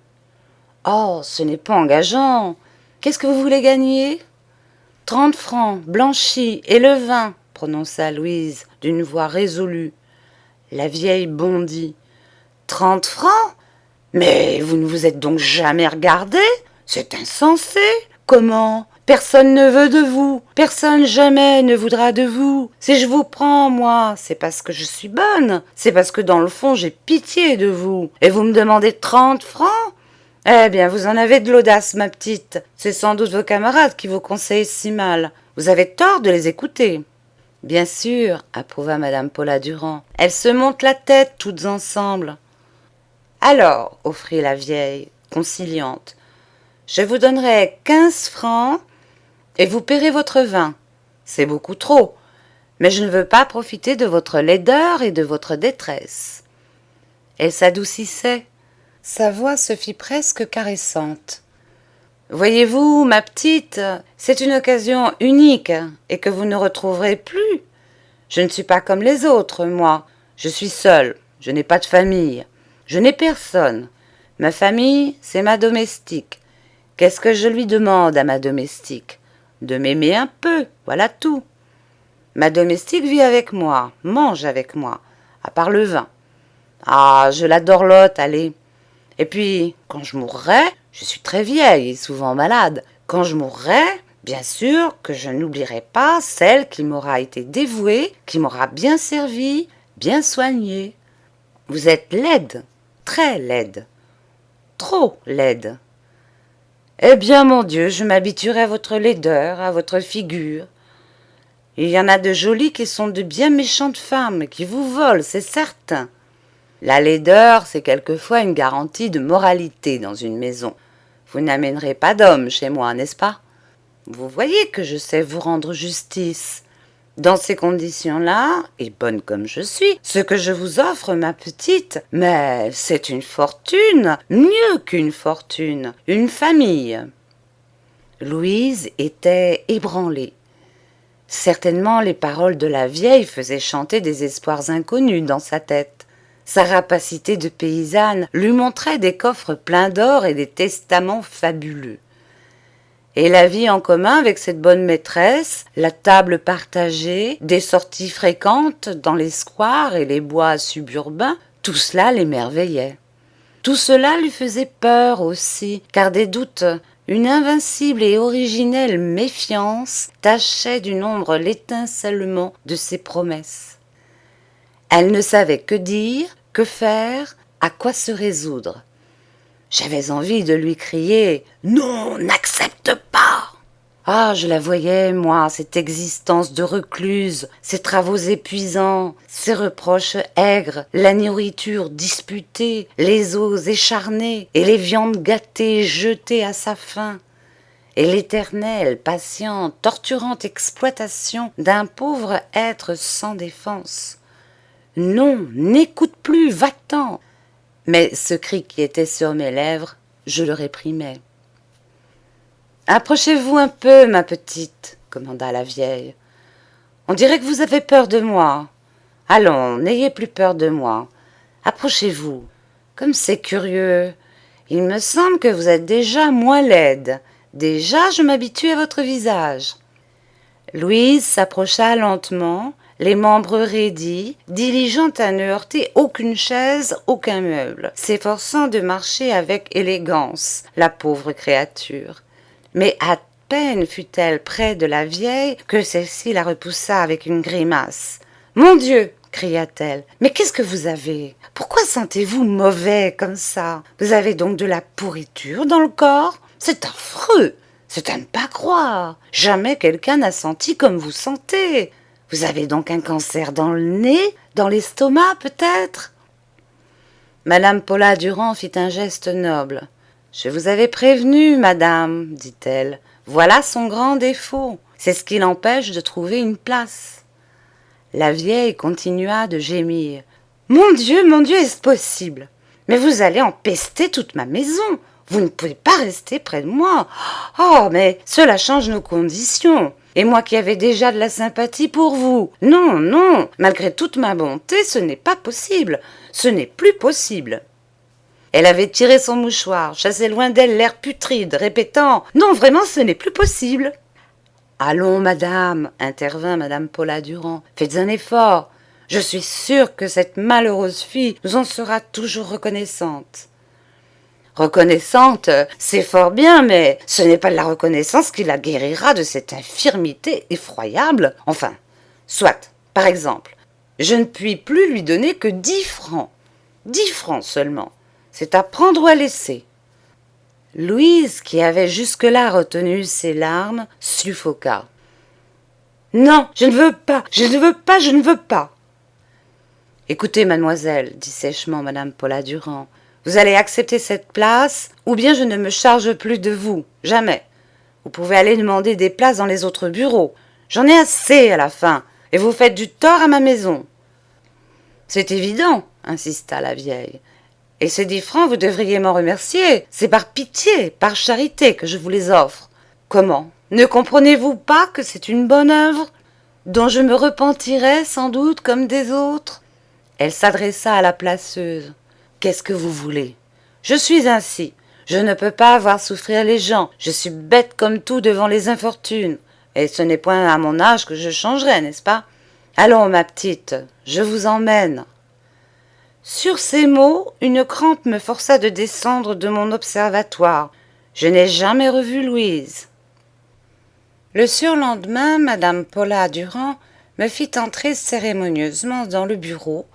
Oh, ce n'est pas engageant. Qu'est-ce que vous voulez gagner ? » ?»« 30 francs, blanchis, et le vin, » prononça Louise d'une voix résolue. La vieille bondit. « 30 francs ? Mais vous ne vous êtes donc jamais regardé ? C'est insensé. Comment ? Personne ne veut de vous. Personne jamais ne voudra de vous. Si je vous prends, moi, c'est parce que je suis bonne. C'est parce que dans le fond, j'ai pitié de vous. Et vous me demandez 30 francs ? Eh bien, vous en avez de l'audace, ma petite. C'est sans doute vos camarades qui vous conseillent si mal. Vous avez tort de les écouter. Bien sûr, approuva madame Paula Durand. Elles se montent la tête toutes ensemble. Alors, offrit la vieille, conciliante, je vous donnerai 15 francs et vous paierez votre vin. C'est beaucoup trop, Mais je ne veux pas profiter de votre laideur et de votre détresse. » Elle s'adoucissait. Sa voix se fit presque caressante. « Voyez-vous, ma petite, c'est une occasion unique et que vous ne retrouverez plus. Je ne suis pas comme les autres, moi. Je suis seule, je n'ai pas de famille. Je n'ai personne. Ma famille, c'est ma domestique. Qu'est-ce que je lui demande à ma domestique? De m'aimer un peu, voilà tout. Ma domestique vit avec moi, mange avec moi, à part le vin. Ah, je l'adore, allez. Et puis, quand je mourrai, je suis très vieille et souvent malade. Quand je mourrai, bien sûr que je n'oublierai pas celle qui m'aura été dévouée, qui m'aura bien servi, bien soignée. Vous êtes laide, très laide, trop laide. Eh bien, mon Dieu, je m'habituerai à votre laideur, à votre figure. Il y en a de jolies qui sont de bien méchantes femmes, qui vous volent, c'est certain. La laideur, c'est quelquefois une garantie de moralité dans une maison. Vous n'amènerez pas d'homme chez moi, n'est-ce pas? Vous voyez que je sais vous rendre justice. Dans ces conditions-là, et bonne comme je suis, ce que je vous offre, ma petite, mais c'est une fortune, mieux qu'une fortune, une famille. » Louise était ébranlée. Certainement les paroles de la vieille faisaient chanter des espoirs inconnus dans sa tête. Sa rapacité de paysanne lui montrait des coffres pleins d'or et des testaments fabuleux. Et la vie en commun avec cette bonne maîtresse, la table partagée, des sorties fréquentes dans les squares et les bois suburbains, tout cela l'émerveillait. Tout cela lui faisait peur aussi, car des doutes, une invincible et originelle méfiance tachait d'une ombre l'étincellement de ses promesses. Elle ne savait que dire, que faire, à quoi se résoudre. J'avais envie de lui crier « Non, n'accepte pas !» Ah, je la voyais, moi, cette existence de recluse, ces travaux épuisants, ces reproches aigres, la nourriture disputée, les os écharnés et les viandes gâtées jetées à sa faim, et l'éternelle, patiente, torturante exploitation d'un pauvre être sans défense. Non, n'écoute plus, va-t'en. Mais ce cri qui était sur mes lèvres, je le réprimais. « Approchez-vous un peu, ma petite, » commanda la vieille. « On dirait que vous avez peur de moi. Allons, n'ayez plus peur de moi. Approchez-vous. Comme c'est curieux. Il me semble que vous êtes déjà moins laide. Déjà, je m'habitue à votre visage. » Louise s'approcha lentement, les membres raidis, diligent à ne heurter aucune chaise, aucun meuble, s'efforçant de marcher avec élégance, la pauvre créature. Mais à peine fut-elle près de la vieille que celle-ci la repoussa avec une grimace. « Mon Dieu !» cria-t-elle. « Mais qu'est-ce que vous avez? Pourquoi sentez-vous mauvais comme ça? Vous avez donc de la pourriture dans le corps? C'est affreux! C'est à ne pas croire! Jamais quelqu'un n'a senti comme vous sentez! Vous avez donc un cancer dans le nez, dans l'estomac peut-être ?» Madame Paula Durand fit un geste noble. « Je vous avais prévenu, madame, dit-elle. Voilà son grand défaut. C'est ce qui l'empêche de trouver une place. » La vieille continua de gémir. « Mon Dieu, est-ce possible? Mais vous allez empester toute ma maison. Vous ne pouvez pas rester près de moi. Oh, mais cela change nos conditions. Et moi qui avais déjà de la sympathie pour vous. Non, non, malgré toute ma bonté, ce n'est pas possible. Ce n'est plus possible. » Elle avait tiré son mouchoir, chassé loin d'elle l'air putride, répétant « Non, vraiment, ce n'est plus possible. » « Allons, madame, intervint madame Paula Durand, faites un effort. Je suis sûre que cette malheureuse fille nous en sera toujours reconnaissante. » « Reconnaissante, c'est fort bien, mais ce n'est pas de la reconnaissance qui la guérira de cette infirmité effroyable. Enfin, soit, par exemple, je ne puis plus lui donner que 10 francs. 10 francs seulement. C'est à prendre ou à laisser. » Louise, qui avait jusque-là retenu ses larmes, suffoqua. « Non, je ne veux pas, je ne veux pas, je ne veux pas. » « Écoutez, mademoiselle, dit sèchement madame Paula Durand, vous allez accepter cette place, ou bien je ne me charge plus de vous, jamais. Vous pouvez aller demander des places dans les autres bureaux. J'en ai assez à la fin, et vous faites du tort à ma maison. C'est évident, insista la vieille. Et ces 10 francs, vous devriez m'en remercier. C'est par pitié, par charité que je vous les offre. Comment? Ne comprenez-vous pas que c'est une bonne œuvre, dont je me repentirai sans doute comme des autres? Elle s'adressa à la placeuse. Qu'est-ce que vous voulez? Je suis ainsi. Je ne peux pas voir souffrir les gens. Je suis bête comme tout devant les infortunes. Et ce n'est point à mon âge que je changerai, n'est-ce pas? Allons, ma petite, je vous emmène. Sur ces mots, une crampe me força de descendre de mon observatoire. Je n'ai jamais revu Louise. Le surlendemain, madame Paula Durand me fit entrer cérémonieusement dans le bureau,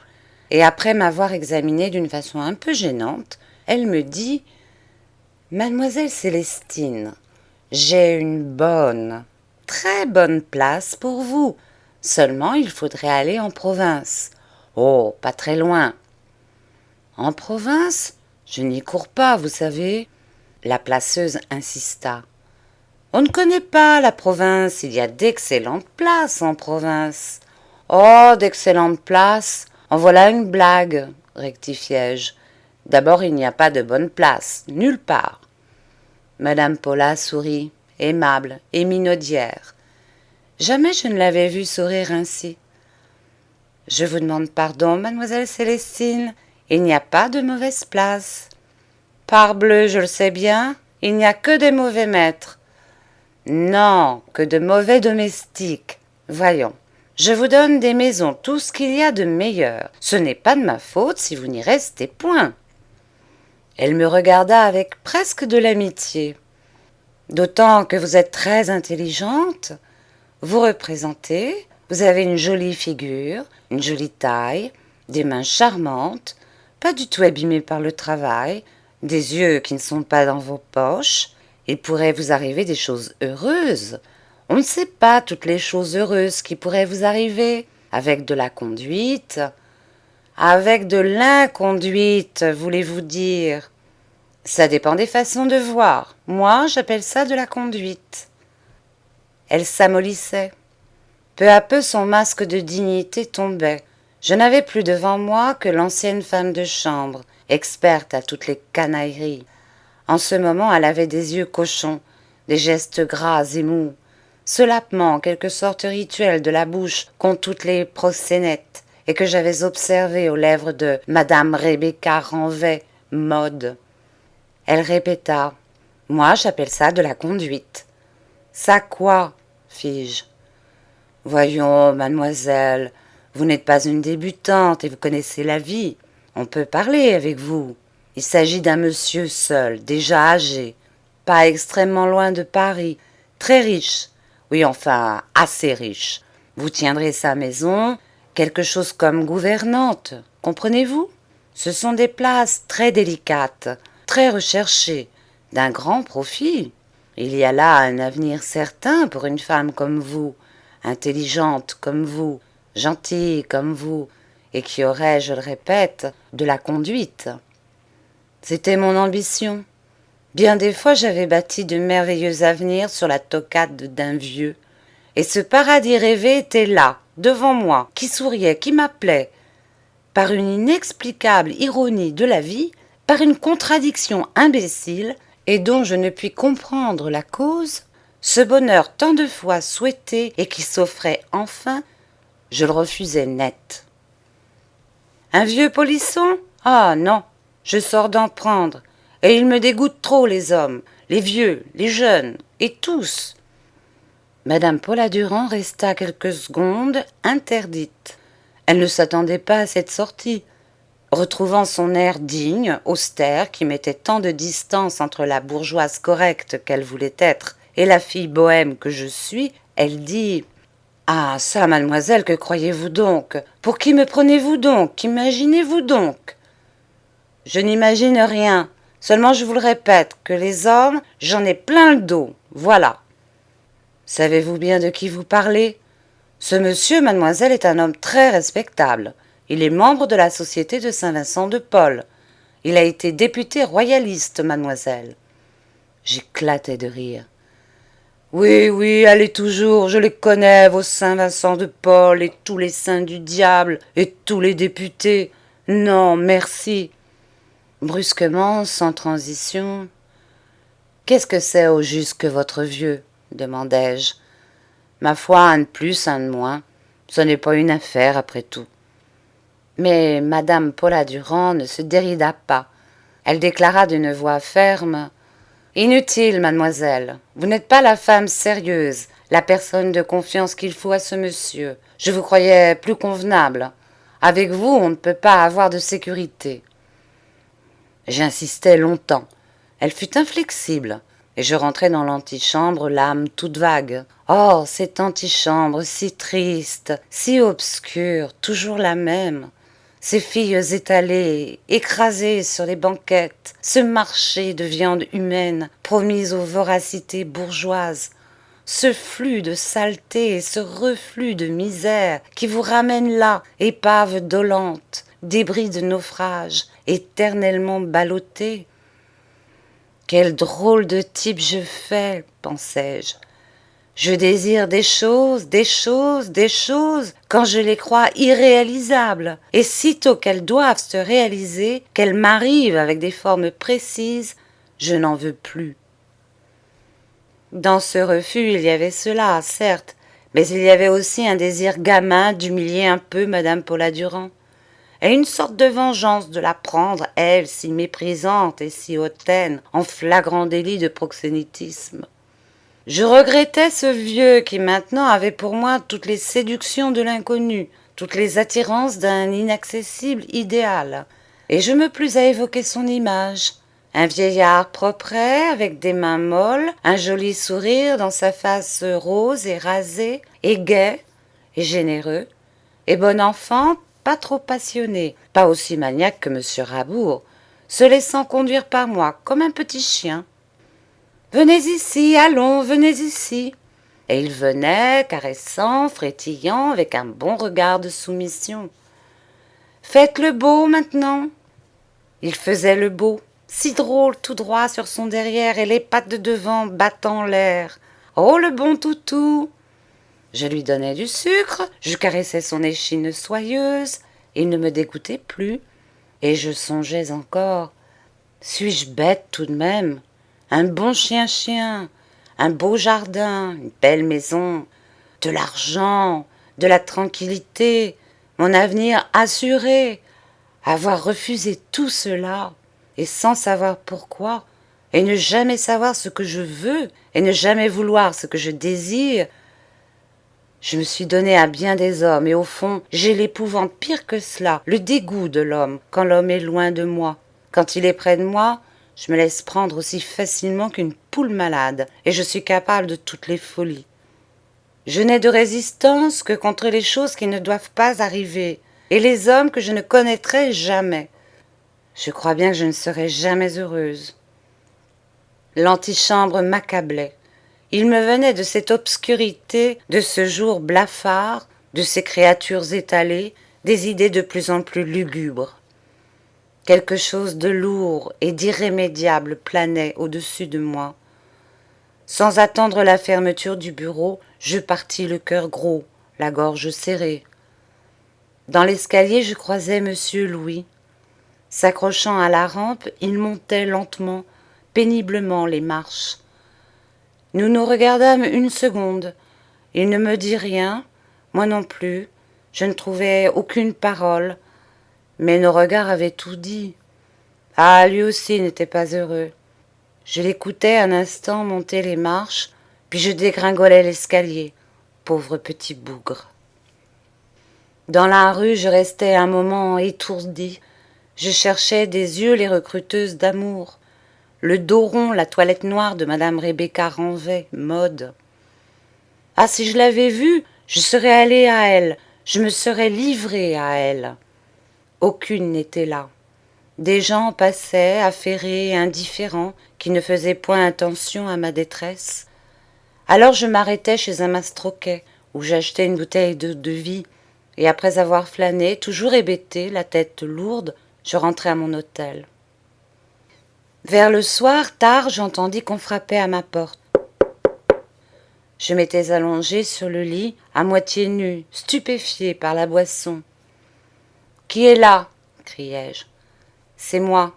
et après m'avoir examinée d'une façon un peu gênante, elle me dit « Mademoiselle Célestine, j'ai une bonne, très bonne place pour vous. Seulement, il faudrait aller en province. Oh, pas très loin. » En province? Je n'y cours pas, vous savez. La placeuse insista. On ne connaît pas la province, il y a d'excellentes places en province. Oh, d'excellentes places. En voilà une blague, rectifiai-je. D'abord, il n'y a pas de bonne place, nulle part. Madame Paula sourit, aimable et minaudière. Jamais je ne l'avais vue sourire ainsi. Je vous demande pardon, mademoiselle Célestine. Il n'y a pas de mauvaise place. Parbleu, je le sais bien, il n'y a que des mauvais maîtres. Non, que de mauvais domestiques. Voyons, je vous donne des maisons, tout ce qu'il y a de meilleur. Ce n'est pas de ma faute si vous n'y restez point. Elle me regarda avec presque de l'amitié. D'autant que vous êtes très intelligente, vous représentez, vous avez une jolie figure, une jolie taille, des mains charmantes, pas du tout abîmées par le travail, des yeux qui ne sont pas dans vos poches. Il pourrait vous arriver des choses heureuses. On ne sait pas toutes les choses heureuses qui pourraient vous arriver, avec de la conduite, avec de l'inconduite, voulez-vous dire. Ça dépend des façons de voir. Moi, j'appelle ça de la conduite. Elle s'amollissait. Peu à peu, son masque de dignité tombait. Je n'avais plus devant moi que l'ancienne femme de chambre, experte à toutes les canailleries. En ce moment, elle avait des yeux cochons, des gestes gras et mous, ce lapement en quelque sorte rituel de la bouche qu'ont toutes les proxénètes et que j'avais observé aux lèvres de madame Rebecca Ranvet, mode. Elle répéta « Moi, j'appelle ça de la conduite. »« Ça quoi ?» fis-je. « Voyons, mademoiselle, vous n'êtes pas une débutante et vous connaissez la vie. On peut parler avec vous. Il s'agit d'un monsieur seul, déjà âgé, pas extrêmement loin de Paris, très riche. Oui, enfin, assez riche. Vous tiendrez sa maison, quelque chose comme gouvernante, comprenez-vous? Ce sont des places très délicates, très recherchées, d'un grand profit. Il y a là un avenir certain pour une femme comme vous, intelligente comme vous, gentille comme vous, et qui aurait, je le répète, de la conduite. C'était mon ambition. Bien des fois j'avais bâti de merveilleux avenirs sur la toquade d'un vieux, et ce paradis rêvé était là, devant moi, qui souriait, qui m'appelait. Par une inexplicable ironie de la vie, par une contradiction imbécile, et dont je ne puis comprendre la cause, ce bonheur tant de fois souhaité et qui s'offrait enfin, je le refusais net. Un vieux polisson? Ah non, je sors d'en prendre, et ils me dégoûtent trop les hommes, les vieux, les jeunes, et tous. Madame Paula Durand resta quelques secondes interdite. Elle ne s'attendait pas à cette sortie. Retrouvant son air digne, austère, qui mettait tant de distance entre la bourgeoise correcte qu'elle voulait être et la fille bohème que je suis, elle dit « Ah, ça, mademoiselle, que croyez-vous donc? Pour qui me prenez-vous donc? Qu'imaginez-vous donc ?» Je n'imagine rien, seulement je vous le répète, que les hommes, j'en ai plein le dos, voilà. Savez-vous bien de qui vous parlez? Ce monsieur, mademoiselle, est un homme très respectable. Il est membre de la Société de Saint-Vincent-de-Paul. Il a été député royaliste, mademoiselle. J'éclatais de rire. Oui, oui, allez toujours, je les connais, vos saints Vincent de Paul et tous les saints du diable et tous les députés. Non, merci. Brusquement, sans transition. Qu'est-ce que c'est au juste que votre vieux demandai-je. Ma foi, un de plus, un de moins. Ce n'est pas une affaire, après tout. Mais madame Paula Durand ne se dérida pas. Elle déclara d'une voix ferme: Inutile, mademoiselle. Vous n'êtes pas la femme sérieuse, la personne de confiance qu'il faut à ce monsieur. Je vous croyais plus convenable. Avec vous, on ne peut pas avoir de sécurité. J'insistai longtemps. Elle fut inflexible, et je rentrai dans l'antichambre, l'âme toute vague. Oh, cette antichambre si triste, si obscure, toujours la même. Ces filles étalées, écrasées sur les banquettes, ce marché de viande humaine promise aux voracités bourgeoises, ce flux de saleté et ce reflux de misère qui vous ramène là, épave dolente, débris de naufrage, éternellement ballottés. Quel drôle de type je fais, pensais-je. Je désire des choses, des choses, des choses, quand je les crois irréalisables. Et sitôt qu'elles doivent se réaliser, qu'elles m'arrivent avec des formes précises, je n'en veux plus. Dans ce refus, il y avait cela, certes, mais il y avait aussi un désir gamin d'humilier un peu madame Paula Durand, et une sorte de vengeance de la prendre, elle, si méprisante et si hautaine, en flagrant délit de proxénétisme. Je regrettais ce vieux qui maintenant avait pour moi toutes les séductions de l'inconnu, toutes les attirances d'un inaccessible idéal, et je me plus à évoquer son image. Un vieillard propret, avec des mains molles, un joli sourire dans sa face rose et rasée, et gai, et généreux, et bon enfant, pas trop passionné, pas aussi maniaque que monsieur Rabour, se laissant conduire par moi comme un petit chien. Venez ici, allons, venez ici. Et il venait, caressant, frétillant, avec un bon regard de soumission. Faites le beau maintenant. Il faisait le beau, si drôle, tout droit sur son derrière et les pattes de devant battant l'air. Oh, le bon toutou! Je lui donnais du sucre, je caressais son échine soyeuse, il ne me dégoûtait plus, et je songeais encore. Suis-je bête tout de même? Un bon chien-chien, un beau jardin, une belle maison, de l'argent, de la tranquillité, mon avenir assuré. Avoir refusé tout cela, et sans savoir pourquoi, et ne jamais savoir ce que je veux, et ne jamais vouloir ce que je désire. Je me suis donné à bien des hommes, et au fond, j'ai l'épouvante pire que cela, le dégoût de l'homme, quand l'homme est loin de moi. Quand il est près de moi, je me laisse prendre aussi facilement qu'une poule malade, et je suis capable de toutes les folies. Je n'ai de résistance que contre les choses qui ne doivent pas arriver, et les hommes que je ne connaîtrai jamais. Je crois bien que je ne serai jamais heureuse. L'antichambre m'accablait. Il me venait de cette obscurité, de ce jour blafard, de ces créatures étalées, des idées de plus en plus lugubres. Quelque chose de lourd et d'irrémédiable planait au-dessus de moi. Sans attendre la fermeture du bureau, je partis le cœur gros, la gorge serrée. Dans l'escalier, je croisais monsieur Louis. S'accrochant à la rampe, il montait lentement, péniblement les marches. Nous nous regardâmes une seconde. Il ne me dit rien, moi non plus. Je ne trouvais aucune parole, mais nos regards avaient tout dit. Ah, lui aussi n'était pas heureux. Je l'écoutais un instant monter les marches, puis je dégringolais l'escalier. Pauvre petit bougre. Dans la rue, je restais un moment étourdi. Je cherchais des yeux les recruteuses d'amour. Le dos rond, la toilette noire de madame Rebecca Ranvet, mode. Ah, si je l'avais vue, je serais allée à elle, je me serais livrée à elle. Aucune n'était là. Des gens passaient, affairés et indifférents, qui ne faisaient point attention à ma détresse. Alors je m'arrêtais chez un mastroquet, où j'achetais une bouteille d'eau de vie, et après avoir flâné, toujours hébété, la tête lourde, je rentrai à mon hôtel. Vers le soir, tard, j'entendis qu'on frappait à ma porte. Je m'étais allongée sur le lit, à moitié nue, stupéfiée par la boisson. « Qui est là ?» criai-je. « C'est moi. »«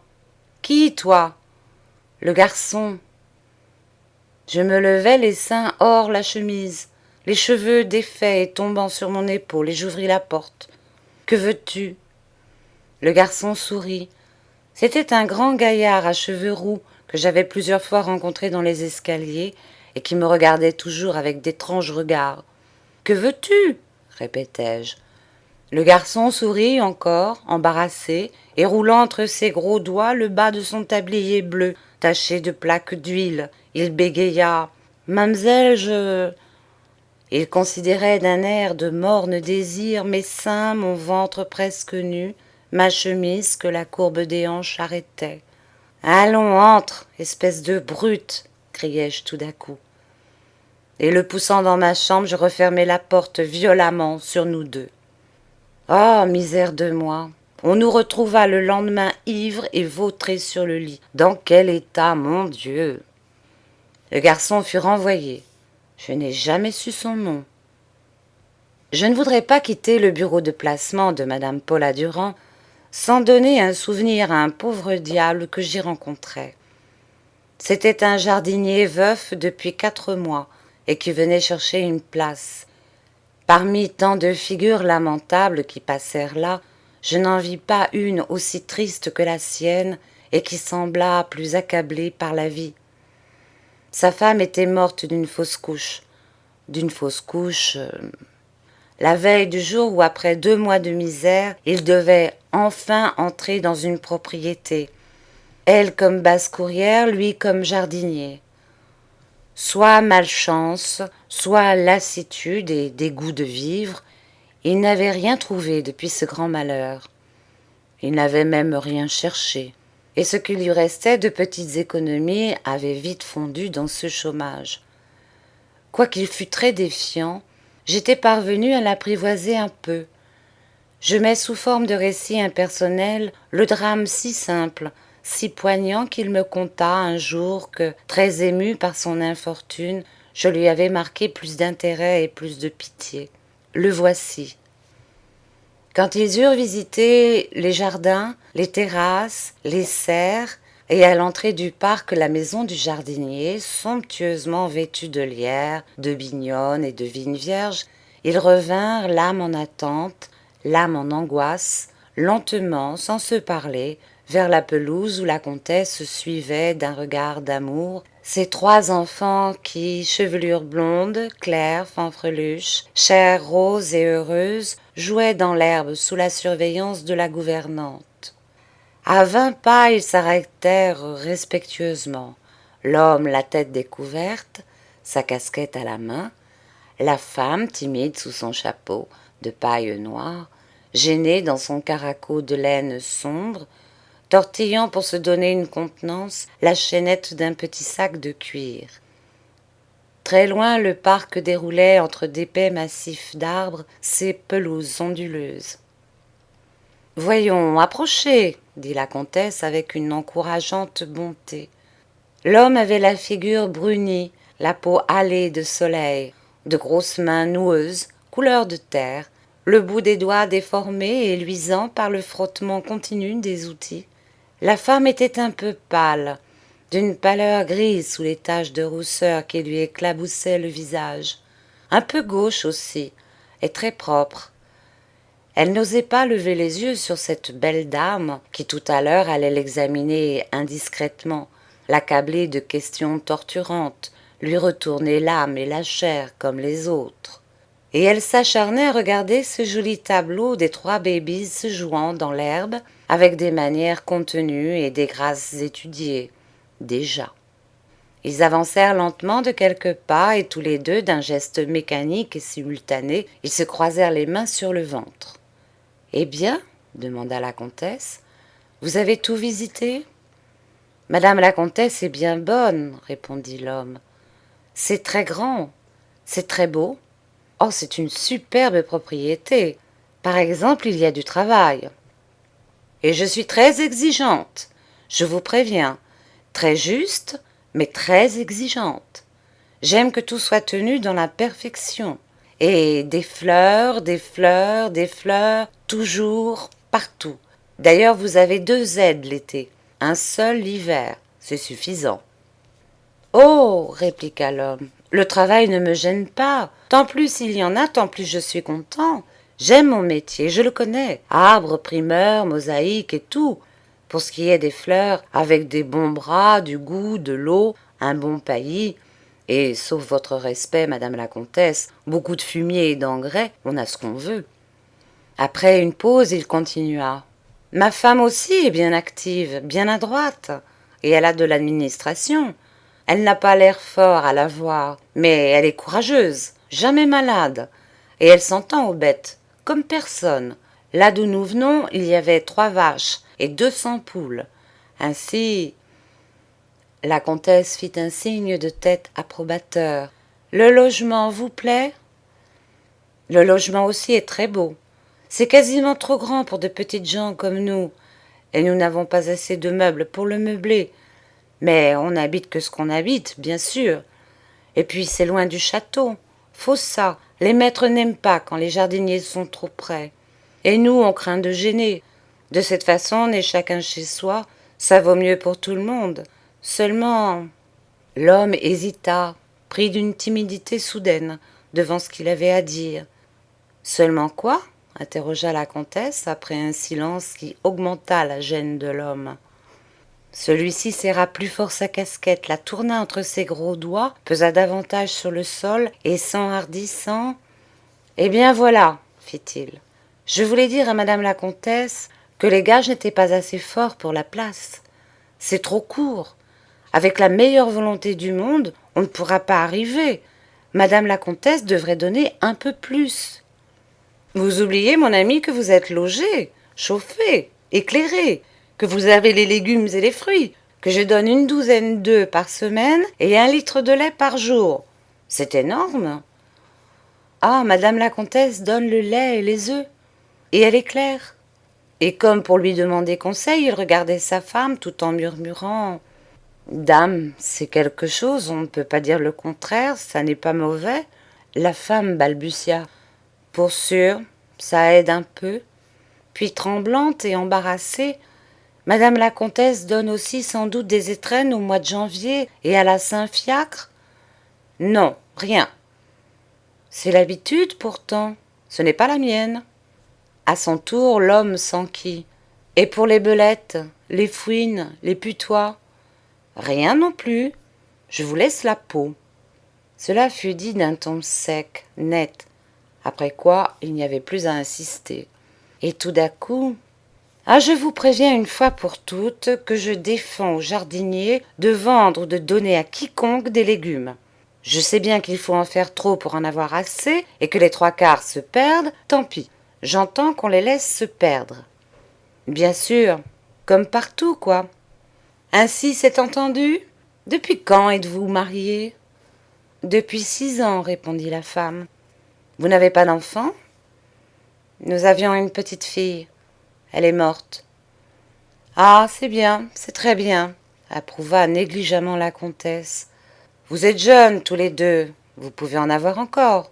Qui, toi ?»« Le garçon. » Je me levai les seins hors la chemise, les cheveux défaits et tombant sur mon épaule, et j'ouvris la porte. « Que veux-tu » Le garçon sourit. C'était un grand gaillard à cheveux roux que j'avais plusieurs fois rencontré dans les escaliers et qui me regardait toujours avec d'étranges regards. « Que veux-tu » répétai-je. Le garçon sourit encore, embarrassé, et roulant entre ses gros doigts le bas de son tablier bleu, taché de plaques d'huile. Il bégaya. « Mamselle, je... » Il considérait d'un air de morne désir mes seins, mon ventre presque nu, ma chemise que la courbe des hanches arrêtait. « Allons, entre, espèce de brute !» criai-je tout d'un coup. Et le poussant dans ma chambre, je refermai la porte violemment sur nous deux. Oh, misère de moi! On nous retrouva le lendemain ivres et vautrés sur le lit. Dans quel état, mon Dieu! Le garçon fut renvoyé. Je n'ai jamais su son nom. Je ne voudrais pas quitter le bureau de placement de Madame Paula Durand sans donner un souvenir à un pauvre diable que j'y rencontrais. C'était un jardinier veuf depuis 4 mois et qui venait chercher une place. Parmi tant de figures lamentables qui passèrent là, je n'en vis pas une aussi triste que la sienne et qui sembla plus accablée par la vie. Sa femme était morte d'une fausse couche. La veille du jour où, après 2 mois de misère, il devait enfin entrer dans une propriété. Elle comme basse-courrière, lui comme jardinier. Soit malchance, soit lassitude et dégoût de vivre, il n'avait rien trouvé depuis ce grand malheur. Il n'avait même rien cherché, et ce qui lui restait de petites économies avait vite fondu dans ce chômage. Quoiqu'il fût très défiant, j'étais parvenue à l'apprivoiser un peu. Je mets sous forme de récit impersonnel le drame si simple, si poignant qu'il me conta un jour que, très ému par son infortune, je lui avais marqué plus d'intérêt et plus de pitié. Le voici. Quand ils eurent visité les jardins, les terrasses, les serres, et à l'entrée du parc la maison du jardinier, somptueusement vêtue de lierre, de bignonnes et de vignes vierges, ils revinrent, l'âme en attente, l'âme en angoisse, lentement, sans se parler, vers la pelouse où la comtesse suivait d'un regard d'amour ces 3 enfants qui, chevelure blonde, claire, fanfreluche, chair rose et heureuse, jouaient dans l'herbe sous la surveillance de la gouvernante. À 20 pas, ils s'arrêtèrent respectueusement, l'homme la tête découverte, sa casquette à la main, la femme timide sous son chapeau de paille noire, gênée dans son caraco de laine sombre, tortillant pour se donner une contenance la chaînette d'un petit sac de cuir. Très loin, le parc déroulait entre d'épais massifs d'arbres ses pelouses onduleuses. « Voyons, approchez !» dit la comtesse avec une encourageante bonté. L'homme avait la figure brunie, la peau hâlée de soleil, de grosses mains noueuses, couleur de terre, le bout des doigts déformé et luisant par le frottement continu des outils. La femme était un peu pâle, d'une pâleur grise sous les taches de rousseur qui lui éclaboussaient le visage, un peu gauche aussi, et très propre. Elle n'osait pas lever les yeux sur cette belle dame qui tout à l'heure allait l'examiner indiscrètement, l'accabler de questions torturantes, lui retourner l'âme et la chair comme les autres. Et elle s'acharnait à regarder ce joli tableau des 3 babies se jouant dans l'herbe avec des manières contenues et des grâces étudiées, déjà. Ils avancèrent lentement de quelques pas et tous les deux, d'un geste mécanique et simultané, ils se croisèrent les mains sur le ventre. « Eh bien, demanda la comtesse, vous avez tout visité ? » « Madame la comtesse est bien bonne, répondit l'homme. C'est très grand, c'est très beau. Oh, c'est une superbe propriété. Par exemple, il y a du travail. Et je suis très exigeante, je vous préviens, très juste, mais très exigeante. J'aime que tout soit tenu dans la perfection. Et des fleurs, des fleurs, des fleurs, toujours, partout. D'ailleurs, vous avez 2 aides l'été, un seul l'hiver, c'est suffisant. Oh, répliqua l'homme, le travail ne me gêne pas. Tant plus il y en a, tant plus je suis content. J'aime mon métier, je le connais. Arbres, primeurs, mosaïques et tout. Pour ce qui est des fleurs, avec des bons bras, du goût, de l'eau, un bon paillis, et, sauf votre respect, madame la comtesse, beaucoup de fumier et d'engrais, on a ce qu'on veut. Après une pause, il continua. Ma femme aussi est bien active, bien adroite, et elle a de l'administration. Elle n'a pas l'air fort à la voir, mais elle est courageuse, jamais malade, et elle s'entend aux bêtes, comme personne. Là d'où nous venons, il y avait 3 vaches et 200 poules. Ainsi, la comtesse fit un signe de tête approbateur. Le logement vous plaît? Le logement aussi est très beau. C'est quasiment trop grand pour de petites gens comme nous, et nous n'avons pas assez de meubles pour le meubler. Mais on n'habite que ce qu'on habite, bien sûr. Et puis c'est loin du château. Faut ça. Les maîtres n'aiment pas quand les jardiniers sont trop près. Et nous, on craint de gêner. De cette façon, on est chacun chez soi. Ça vaut mieux pour tout le monde. Seulement, l'homme hésita, pris d'une timidité soudaine, devant ce qu'il avait à dire. Seulement quoi? Interrogea la comtesse, après un silence qui augmenta la gêne de l'homme. Celui-ci serra plus fort sa casquette, la tourna entre ses gros doigts, pesa davantage sur le sol, et s'enhardissant. Eh bien voilà, fit-il. Je voulais dire à madame la comtesse que les gages n'étaient pas assez forts pour la place. C'est trop court. Avec la meilleure volonté du monde, on ne pourra pas arriver. Madame la comtesse devrait donner un peu plus. Vous oubliez, mon ami, que vous êtes logé, chauffé, éclairé, que vous avez les légumes et les fruits, que je donne une 12 d'œufs par semaine et 1 litre de lait par jour. C'est énorme. Ah, madame la comtesse donne le lait et les œufs, et elle est claire. Et comme pour lui demander conseil, il regardait sa femme tout en murmurant « Dame, c'est quelque chose, on ne peut pas dire le contraire, ça n'est pas mauvais. » La femme balbutia « Pour sûr, ça aide un peu. » Puis tremblante et embarrassée, « Madame la comtesse donne aussi sans doute des étrennes au mois de janvier et à la Saint-Fiacre ?»« Non, rien. »« C'est l'habitude pourtant, ce n'est pas la mienne. » À son tour, l'homme s'enquit. « Et pour les belettes, les fouines, les putois ?»« Rien non plus. Je vous laisse la peau. » Cela fut dit d'un ton sec, net, après quoi il n'y avait plus à insister. Et tout d'un coup, « Ah, je vous préviens une fois pour toutes que je défends aux jardiniers de vendre ou de donner à quiconque des légumes. Je sais bien qu'il faut en faire trop pour en avoir assez et que les 3/4 se perdent, tant pis. J'entends qu'on les laisse se perdre. Bien sûr, comme partout, quoi. Ainsi c'est entendu? Depuis quand êtes-vous mariée? Depuis 6 ans, répondit la femme. Vous n'avez pas d'enfant? Nous avions une petite fille. Elle est morte. Ah, c'est bien, c'est très bien, approuva négligemment la comtesse. Vous êtes jeunes tous les deux, vous pouvez en avoir encore.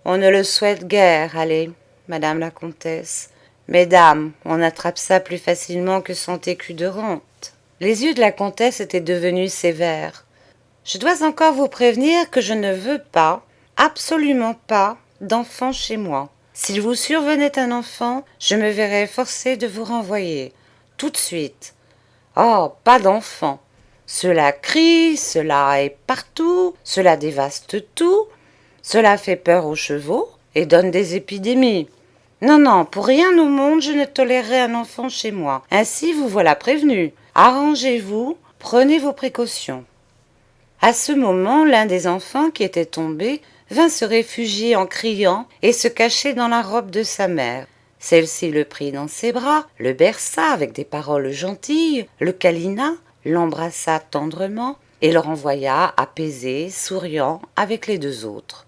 On ne le souhaite guère, allez, madame la comtesse. Mesdames, on attrape ça plus facilement que 100 écus de rente. Les yeux de la comtesse étaient devenus sévères. Je dois encore vous prévenir que je ne veux pas, absolument pas, d'enfant chez moi. S'il vous survenait un enfant, je me verrais forcée de vous renvoyer, tout de suite. Oh, pas d'enfant. Cela crie, cela est partout, cela dévaste tout, cela fait peur aux chevaux et donne des épidémies. Non, non, pour rien au monde je ne tolérerai un enfant chez moi. Ainsi vous voilà prévenu. Arrangez-vous, prenez vos précautions. À ce moment, l'un des enfants qui était tombé vint se réfugier en criant et se cacher dans la robe de sa mère. Celle-ci le prit dans ses bras, le berça avec des paroles gentilles, le câlina, l'embrassa tendrement et le renvoya apaisé, souriant, avec les 2 autres.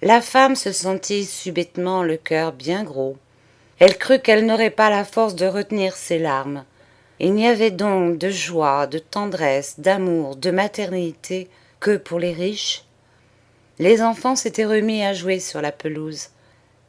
La femme se sentit subitement le cœur bien gros. Elle crut qu'elle n'aurait pas la force de retenir ses larmes. Il n'y avait donc de joie, de tendresse, d'amour, de maternité que pour les riches. Les enfants s'étaient remis à jouer sur la pelouse.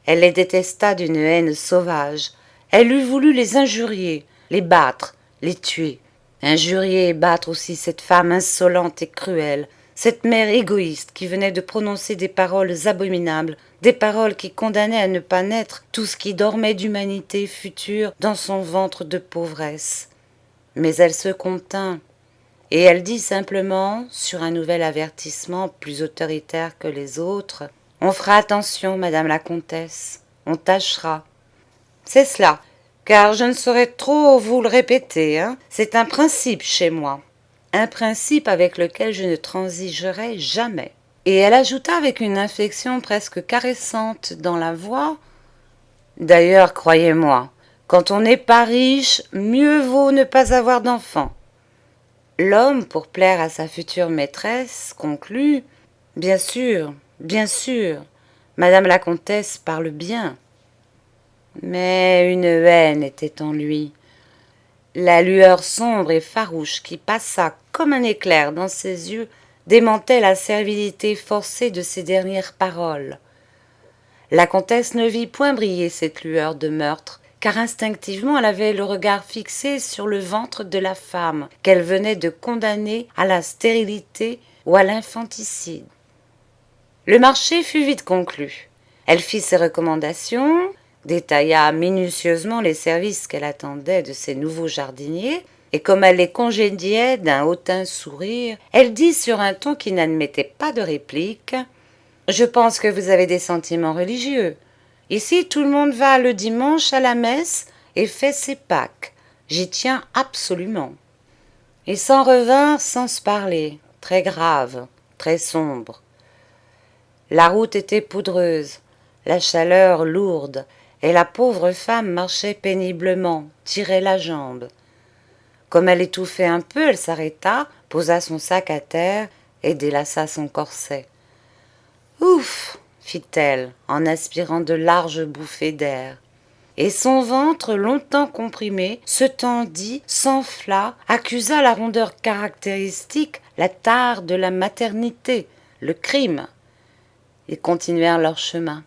Elle les détesta d'une haine sauvage. Elle eût voulu les injurier, les battre, les tuer. Injurier et battre aussi cette femme insolente et cruelle, cette mère égoïste qui venait de prononcer des paroles abominables, des paroles qui condamnaient à ne pas naître tout ce qui dormait d'humanité future dans son ventre de pauvresse. Mais elle se contint, et elle dit simplement, sur un nouvel avertissement plus autoritaire que les autres, « On fera attention, madame la comtesse, on tâchera. » C'est cela, car je ne saurais trop vous le répéter, hein. C'est un principe chez moi, un principe avec lequel je ne transigerai jamais. Et elle ajouta avec une inflexion presque caressante dans la voix, « D'ailleurs, croyez-moi, quand on n'est pas riche, mieux vaut ne pas avoir d'enfants. » L'homme, pour plaire à sa future maîtresse, conclut, « Bien sûr, madame la comtesse parle bien. » Mais une haine était en lui. La lueur sombre et farouche qui passa comme un éclair dans ses yeux démentait la servilité forcée de ses dernières paroles. La comtesse ne vit point briller cette lueur de meurtre, car instinctivement elle avait le regard fixé sur le ventre de la femme qu'elle venait de condamner à la stérilité ou à l'infanticide. Le marché fut vite conclu. Elle fit ses recommandations, détailla minutieusement les services qu'elle attendait de ses nouveaux jardiniers, et comme elle les congédiait d'un hautain sourire, elle dit sur un ton qui n'admettait pas de réplique, « Je pense que vous avez des sentiments religieux. Ici, tout le monde va le dimanche à la messe et fait ses Pâques. J'y tiens absolument. » Ils s'en revinrent sans se parler, très graves, très sombres. La route était poudreuse, la chaleur lourde, et la pauvre femme marchait péniblement, tirait la jambe. Comme elle étouffait un peu, elle s'arrêta, posa son sac à terre et délaça son corset. « Ouf !» fit-elle, en aspirant de larges bouffées d'air. Et son ventre, longtemps comprimé, se tendit, s'enfla, accusa la rondeur caractéristique, la tare de la maternité, le crime. Ils continuèrent leur chemin.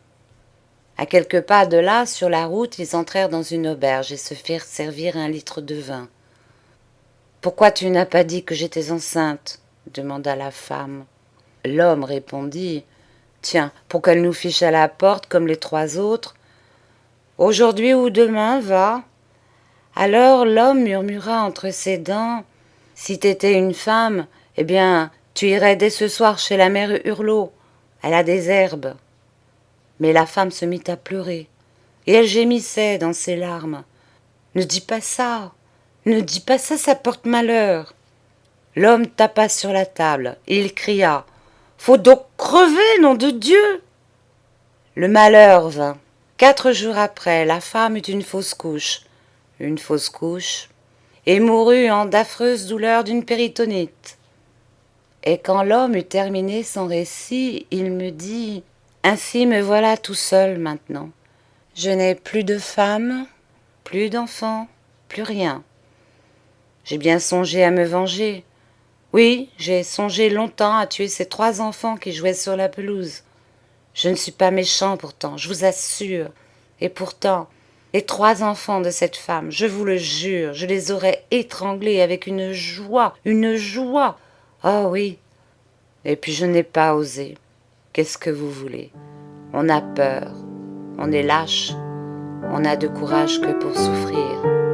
À quelques pas de là, sur la route, ils entrèrent dans une auberge et se firent servir 1 litre de vin. « Pourquoi tu n'as pas dit que j'étais enceinte ?» demanda la femme. L'homme répondit, « Tiens, pour qu'elle nous fiche à la porte comme les 3 autres. Aujourd'hui ou demain, va. » Alors l'homme murmura entre ses dents, « Si t'étais une femme, eh bien, tu irais dès ce soir chez la mère Hurlot. Elle a des herbes. » Mais la femme se mit à pleurer, et elle gémissait dans ses larmes. « Ne dis pas ça, ça porte malheur. » L'homme tapa sur la table, et il cria, « Faut donc crever, nom de Dieu !» Le malheur vint. 4 jours après, la femme eut une fausse couche, et mourut en d'affreuses douleurs d'une péritonite. Et quand l'homme eut terminé son récit, il me dit, « Ainsi me voilà tout seul maintenant. Je n'ai plus de femme, plus d'enfants, plus rien. J'ai bien songé à me venger. Oui, j'ai songé longtemps à tuer ces 3 enfants qui jouaient sur la pelouse. Je ne suis pas méchant pourtant, je vous assure. Et pourtant, les 3 enfants de cette femme, je vous le jure, je les aurais étranglés avec une joie. Oh oui. Et puis je n'ai pas osé. Qu'est-ce que vous voulez? On a peur, on est lâche, on n'a de courage que pour souffrir.